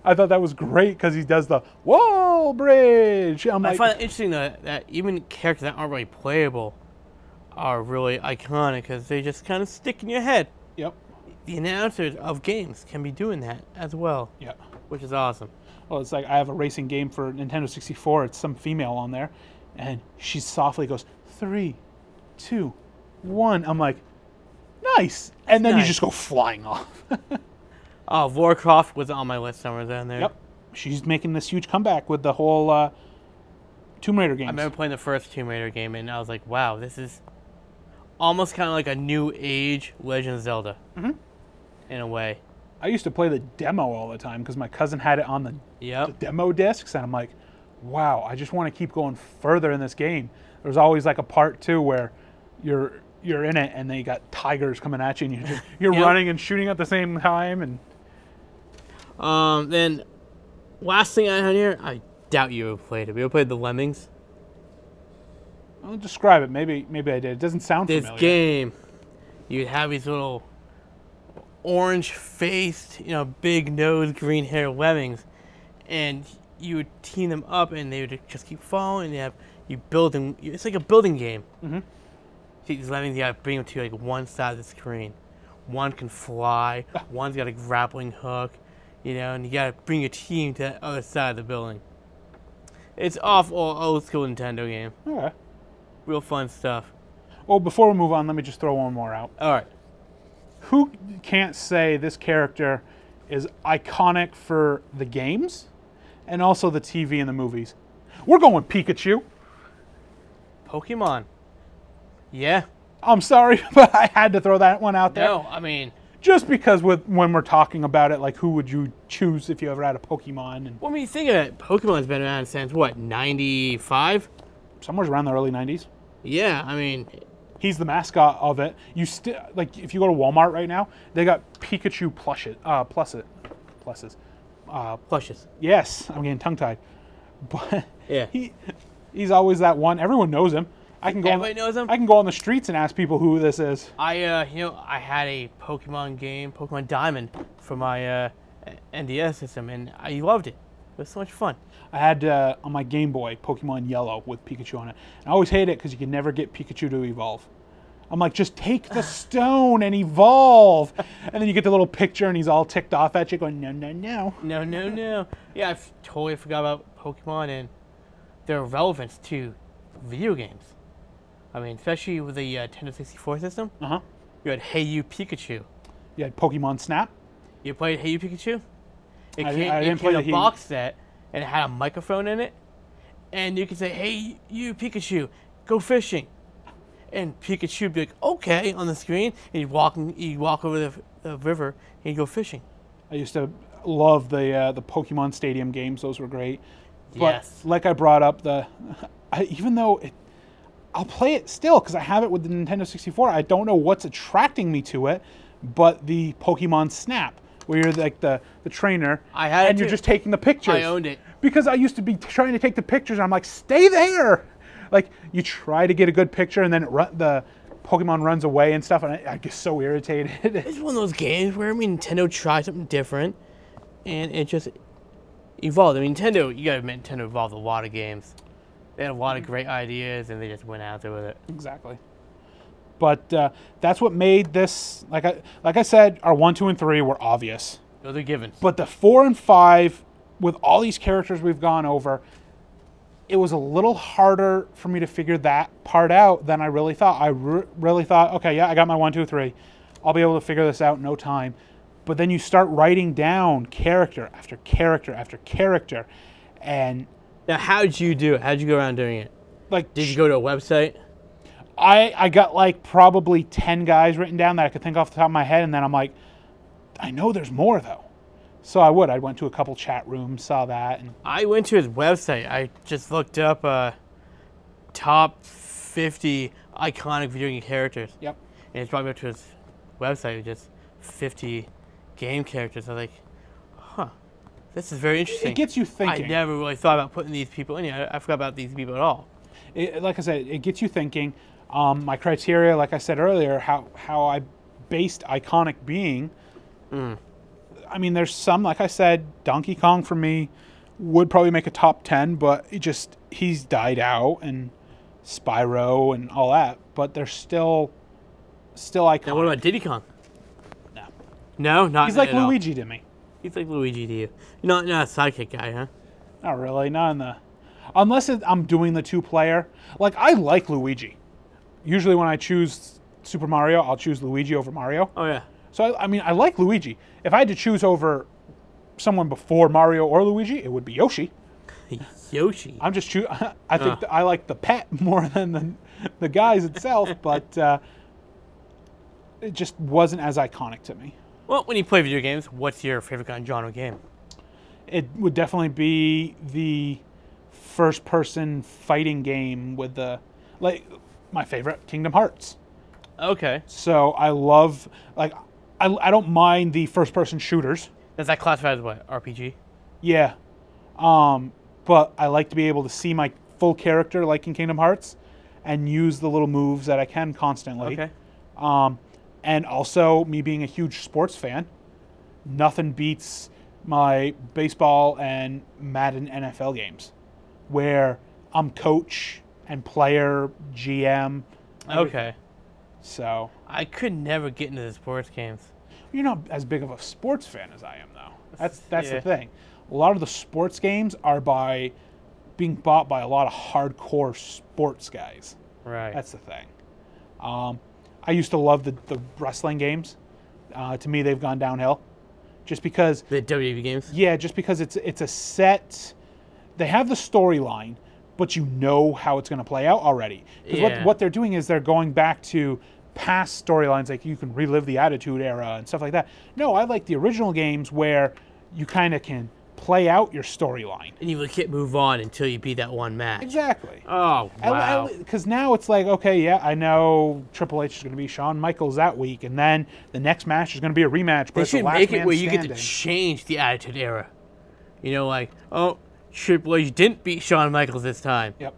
I thought that was great because he does the wall bridge. I find it interesting that even characters that aren't really playable are really iconic because they just kind of stick in your head. Yep. The announcers of games can be doing that as well. Yep. Which is awesome. Well, it's like I have a racing game for Nintendo 64. It's some female on there, and she softly goes 3, 2, 1. I'm like, nice, and then you just go flying off. Oh, Warcraft was on my list somewhere down there. Yep. She's making this huge comeback with the whole Tomb Raider games. I remember playing the first Tomb Raider game, and I was like, wow, this is almost kind of like a new age Legend of Zelda. In a way. I used to play the demo all the time because my cousin had it on the demo discs, and I'm like, wow, I just want to keep going further in this game. There's always like a part 2 where you're in it, and then you got tigers coming at you, and you're running and shooting at the same time, and... Then, last thing I had here, I doubt you have played it. Have you ever played the Lemmings? I'll describe it. Maybe I did. It doesn't sound familiar. This game, you'd have these little orange-faced, big nose, green hair lemmings, and you would team them up, and they would just keep following. It's like a building game. See, these lemmings, you gotta bring them to like one side of the screen. One can fly. One's got a grappling hook. And you gotta bring your team to the other side of the building. It's awful old school Nintendo game. Okay. Real fun stuff. Well, before we move on, let me just throw one more out. All right. Who can't say this character is iconic for the games and also the TV and the movies? We're going Pikachu. Pokemon. Yeah. I'm sorry, but I had to throw that one out there. No, I mean... Just because when we're talking about it, like who would you choose if you ever had a Pokemon? And well, I mean, you think of it, Pokemon's been around since, what, 95? Somewhere around the early 90s. Yeah, I mean... He's the mascot of it. You still like if you go to Walmart right now, they got Pikachu plushes. Plushes. Yes, I'm getting tongue-tied. But yeah, he's always that one. Everyone knows him. Everybody knows him? I can go on the streets and ask people who this is. I had a Pokemon game, Pokemon Diamond, for my NDS system, and I loved it. It was so much fun. I had on my Game Boy Pokemon Yellow with Pikachu on it. And I always hated it because you could never get Pikachu to evolve. I'm like, just take the stone and evolve. And then you get the little picture and he's all ticked off at you going, no, no, no. No, no, no. Yeah, I totally forgot about Pokemon and their relevance to video games. I mean, especially with the Nintendo 64 system. You had Hey You Pikachu. You had Pokemon Snap. You played Hey You Pikachu? I didn't play a box set, and it had a microphone in it. And you could say, Hey You Pikachu, go fishing. And Pikachu would be like, okay, on the screen. And you'd walk over the river, and you'd go fishing. I used to love the Pokemon Stadium games. Those were great. But yes. Like I brought up, even though I'll play it still because I have it with the Nintendo 64. I don't know what's attracting me to it, but the Pokemon Snap, where you're like the trainer, and you're just taking the pictures. I owned it. Because I used to be trying to take the pictures, and I'm like, stay there! Like, you try to get a good picture, and then the Pokemon runs away and stuff, and I get so irritated. It's one of those games where, Nintendo tried something different, and it just evolved. Nintendo, you gotta admit, Nintendo evolved a lot of games. They had a lot of great ideas, and they just went out there with it. Exactly. But that's what made this, like I said, our 1, 2, and 3 were obvious. Those are givens. But the 4 and 5, with all these characters we've gone over, it was a little harder for me to figure that part out than I really thought. I really thought, okay, yeah, I got my 1, 2, 3. I'll be able to figure this out in no time. But then you start writing down character after character after character, and now, how'd you do it? How'd you go around doing it? like, Did you go to a website? I got like probably 10 guys written down that I could think off the top of my head, and then I'm like, I know there's more though. So I went to a couple chat rooms, saw that, and I went to his website. I just looked up top 50 iconic video game characters. yep. And it's brought me up to his website with just 50 game characters. I was like, huh, this is very interesting. It gets you thinking. I never really thought about putting these people in here. I forgot about these people at all. Like I said, it gets you thinking. My criteria, like I said earlier, how I based iconic being. I mean, there's some, like I said, Donkey Kong for me would probably make a top 10, but he's died out, and Spyro and all that, but they're still iconic. Now, what about Diddy Kong? No. No, not He's like at all. Luigi to me. He's like Luigi to you. You're not a sidekick guy, huh? Not really. Not in the... Unless I'm doing the 2-player. Like, I like Luigi. Usually when I choose Super Mario, I'll choose Luigi over Mario. Oh, yeah. So, I mean, I like Luigi. If I had to choose over someone before Mario or Luigi, it would be Yoshi. Yoshi. I'm just choosing... I think I like the pet more than the guys itself, but it just wasn't as iconic to me. Well, when you play video games, what's your favorite kind of genre game? It would definitely be the first-person fighting game with the... Like, my favorite, Kingdom Hearts. Okay. So I love... Like, I don't mind the first-person shooters. Does that classify as what? RPG? Yeah. But I like to be able to see my full character, like in Kingdom Hearts, and use the little moves that I can constantly. Okay. And also, me being a huge sports fan, nothing beats my baseball and Madden NFL games, where I'm coach and player, GM. Everything. Okay. So I could never get into the sports games. you're not as big of a sports fan as I am, though. That's Yeah. the thing. A lot of the sports games are being bought by a lot of hardcore sports guys. Right. That's the thing. I used to love the wrestling games. To me, they've gone downhill, just because. The WWE games? Yeah, just because it's a set. They have the storyline, but you know how it's going to play out already. Because Yeah. what they're doing is they're going back to past storylines, like you can relive the Attitude Era and stuff like that. No, I like the original games where you kind of can play out your storyline. And you can't move on until you beat that one match. Exactly. Oh, wow. Because now it's like, okay, yeah, I know Triple H is going to be Shawn Michaels that week, and then the next match is going to be a rematch. But They it's the should last make it man where you get to standing. change the Attitude Era. You know, like, oh, Triple H didn't beat Shawn Michaels this time. Yep.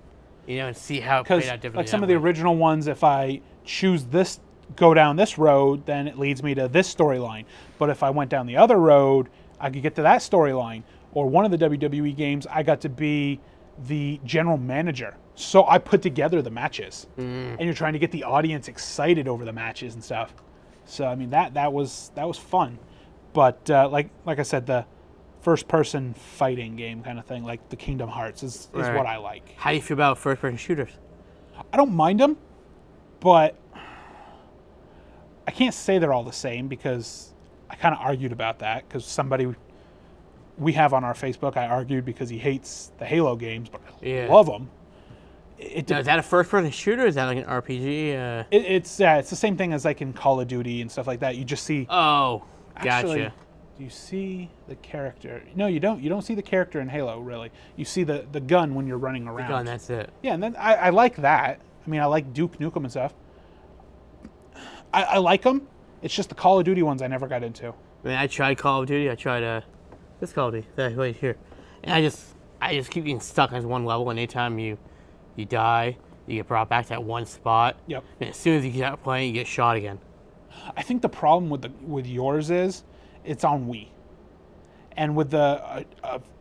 You know, and see how it played Because out differently. like some that of the way. original ones, if I choose this, go down this road, then it leads me to this storyline. But if I went down the other road, I could get to that storyline. Or one of the WWE games, I got to be the general manager. So I put together the matches, and you're trying to get the audience excited over the matches and stuff. So I mean that was fun. But like I said, the first-person fighting game kind of thing, like the Kingdom Hearts, is Right. what I like. How do you feel about first-person shooters? I don't mind them, but I can't say they're all the same because I kind of argued about that because somebody we have on our Facebook, I argued because he hates the Halo games, but I Yeah. love them. Now, is that a first-person shooter? Or is that like an RPG? It's the same thing as like in Call of Duty and stuff like that. You just see. Oh, gotcha. Actually, do you see the character? No, you don't. You don't see the character in Halo, really. You see the gun when you're running around. Gun, that's it. Yeah, and then I like that. I mean, I like Duke Nukem and stuff. I like them. It's just the Call of Duty ones I never got into. I mean, I tried Call of Duty. I tried this Call of Duty right here, and I just keep getting stuck on one level. And anytime you die, you get brought back to that one spot. Yep. And as soon as you get out playing, you get shot again. I think the problem with yours is it's on Wii, and with the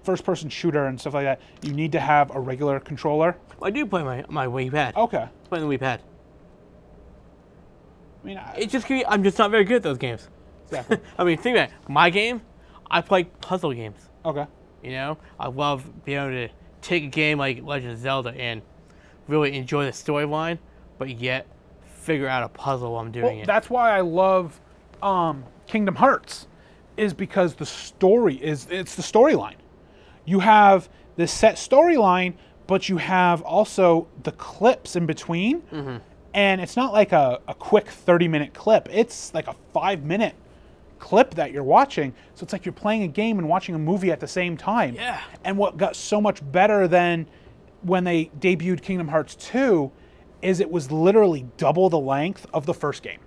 first-person shooter and stuff like that, you need to have a regular controller. I do play my Wii Pad. Okay. Playing the Wii Pad. I mean, It's just I'm just not very good at those games. exactly. I mean, think about it. My game, I play puzzle games. Okay. You know, I love being able to take a game like Legend of Zelda and really enjoy the storyline, but yet figure out a puzzle while I'm doing it. That's why I love Kingdom Hearts, is because the story it's the storyline. You have this set storyline, but you have also the clips in between, and it's not like a quick 30-minute clip. It's like a 5-minute clip that you're watching. So it's like you're playing a game and watching a movie at the same time. Yeah. And what got so much better than when they debuted Kingdom Hearts 2 is it was literally double the length of the first game.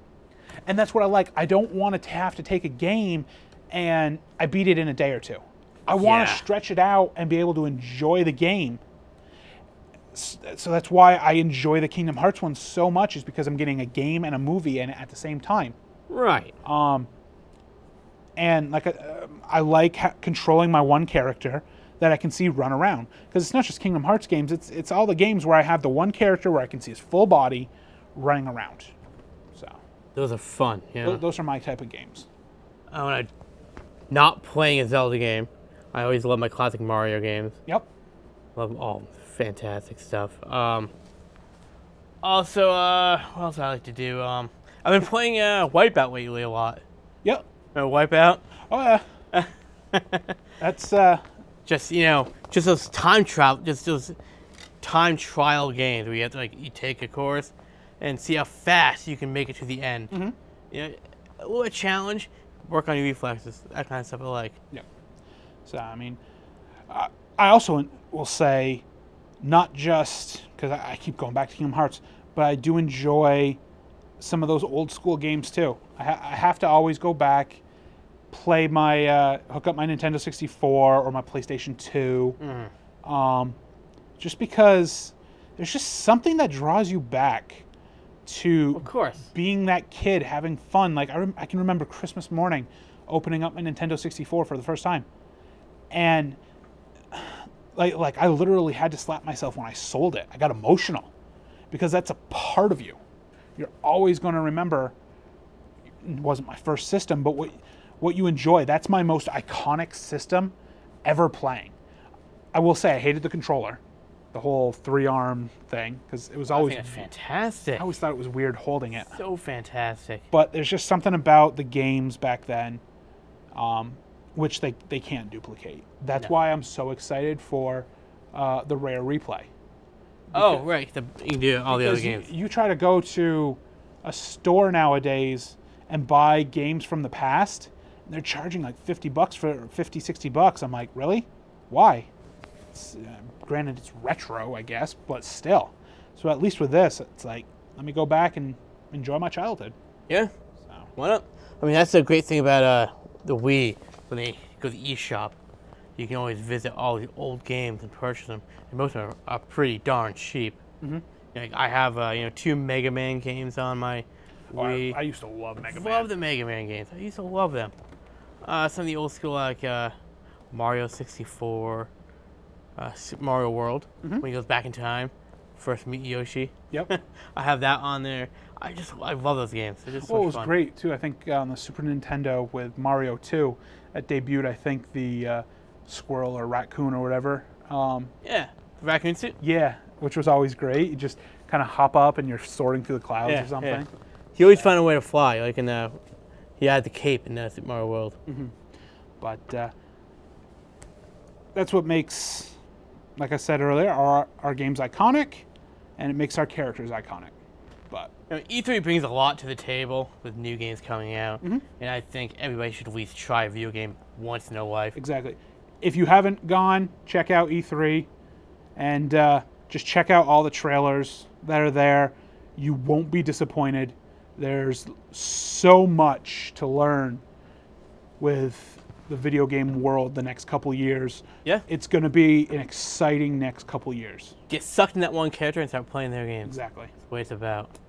And that's what I like. I don't want to have to take a game and I beat it in a day or two. I want to stretch it out and be able to enjoy the game. So that's why I enjoy the Kingdom Hearts one so much, is because I'm getting a game and a movie and at the same time. Right. And like I like controlling my one character that I can see run around, because it's not just Kingdom Hearts games. It's all the games where I have the one character where I can see his full body running around. So those are fun. You know? Those are my type of games. When I'm not playing a Zelda game, I always love my classic Mario games. Yep. Love all fantastic stuff. Also, what else I like to do? I've been playing Wipeout lately a lot. Yep. Wipeout. Oh yeah. That's just just those time trial games where you have to you take a course and see how fast you can make it to the end. Mm-hmm. You know, a little challenge, work on your reflexes, that kind of stuff I like. Yeah. So I mean, I also will say, not just because I keep going back to Kingdom Hearts, but I do enjoy some of those old school games too. I have to always go back, play my hook up my Nintendo 64 or my PlayStation 2, just because there's just something that draws you back to, of course, being that kid having fun. Like I can remember Christmas morning opening up my Nintendo 64 for the first time, and like I literally had to slap myself when I sold it. I got emotional because that's a part of you. You're always going to remember. It wasn't my first system, but what you enjoy. That's my most iconic system ever playing. I will say I hated the controller, the whole 3-arm thing, because it was always fantastic. I always thought it was weird holding it. So fantastic. But there's just something about the games back then, which they can't duplicate. That's why I'm so excited for the Rare Replay. Oh, right. You can do all the other games. You try to go to a store nowadays and buy games from the past, and they're charging like $50 for $50-$60. I'm like, really? Why? Granted, it's retro, I guess, but still. So at least with this, it's like, let me go back and enjoy my childhood. Yeah. So. Why not? I mean, that's the great thing about the Wii. When they go to the eShop, you can always visit all the old games and purchase them. And most of them are pretty darn cheap. Mm-hmm. Like I have 2 Mega Man games on my Wii. I used to love Mega Man. Love the Mega Man games. I used to love them. Some of the old school like Mario 64, Super Mario World, when he goes back in time, first meet Yoshi. Yep. I have that on there. I love those games. They're just so fun. It was great too. I think on the Super Nintendo with Mario 2, that debuted, I think the squirrel or raccoon or whatever. Yeah, the raccoon suit. Yeah, which was always great. You just kind of hop up and you're soaring through the clouds or something. Yeah. He always found a way to fly. Like he had the cape in Super Mario World. Mm-hmm. But that's what makes, like I said earlier, our games iconic, and it makes our characters iconic. But E3 brings a lot to the table with new games coming out, and I think everybody should at least try a video game once in their life. Exactly. If you haven't gone, check out E3, and just check out all the trailers that are there. You won't be disappointed. There's so much to learn with the video game world the next couple years. Yeah. It's going to be an exciting next couple years. Get sucked in that one character and start playing their games. Exactly. That's what it's about.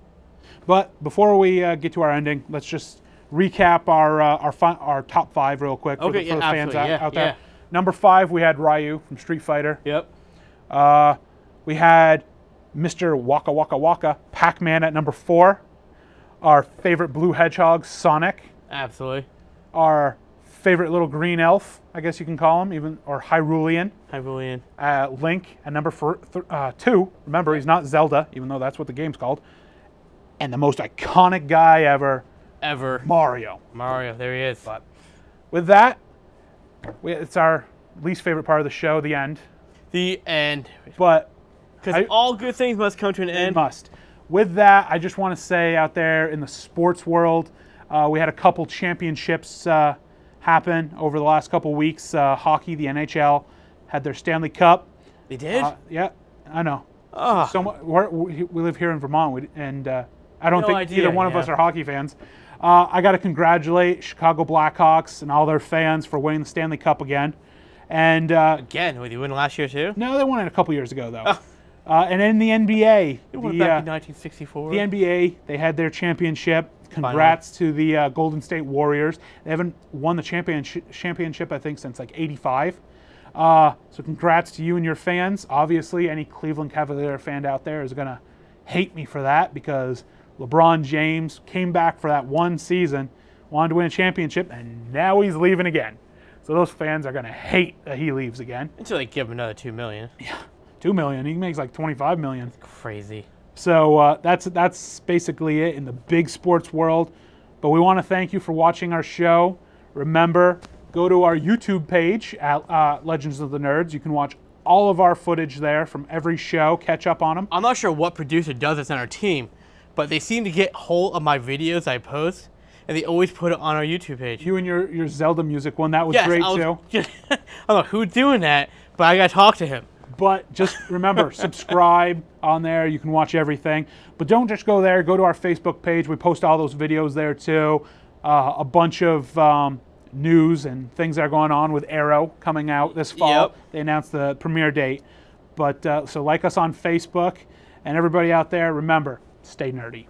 But before we get to our ending, let's just recap our top 5 real quick for the fans out there. Number 5, we had Ryu from Street Fighter. Yep. We had Mr. Waka Waka Waka, PacMan at number 4. Our favorite blue hedgehog, Sonic. Absolutely. Our favorite little green elf, I guess you can call him, or Hyrulean. Hyrulean. Link at number 2. Remember, he's not Zelda, even though that's what the game's called. And the most iconic guy ever. Mario. Mario, there he is. But with that, it's our least favorite part of the show, the end. The end. But because all good things must come to an end. It must. With that, I just want to say out there in the sports world, we had a couple championships happen over the last couple weeks. Hockey, the NHL, had their Stanley Cup. They did? Yeah, I know. Oh. We live here in Vermont, and I don't think either one of us are hockey fans. I got to congratulate Chicago Blackhawks and all their fans for winning the Stanley Cup again. And again, did you win last year too? No, they won it a couple years ago though. And in the NBA, they won back in 1964. The NBA, they had their championship. Congrats to the Golden State Warriors. They haven't won the championship, I think, since like '85. So congrats to you and your fans. Obviously, any Cleveland Cavalier fan out there is going to hate me for that because LeBron James came back for that one season, wanted to win a championship, and now he's leaving again. So those fans are going to hate that he leaves again. Until they give him another $2 million. Yeah, $2 million. He makes like $25 million. That's crazy. So that's basically it in the big sports world. But we want to thank you for watching our show. Remember, go to our YouTube page at Legends of the Nerds. You can watch all of our footage there from every show. Catch up on them. I'm not sure what producer does this on our team, but they seem to get hold of my videos I post, and they always put it on our YouTube page. You and your Zelda music one, that was great too. I don't know who's doing that, but I got to talk to him. But just remember, subscribe on there. You can watch everything. But don't just go there. Go to our Facebook page. We post all those videos there too. A bunch of news and things that are going on with Arrow coming out this fall. Yep. They announced the premiere date. But so like us on Facebook. And everybody out there, remember, stay nerdy.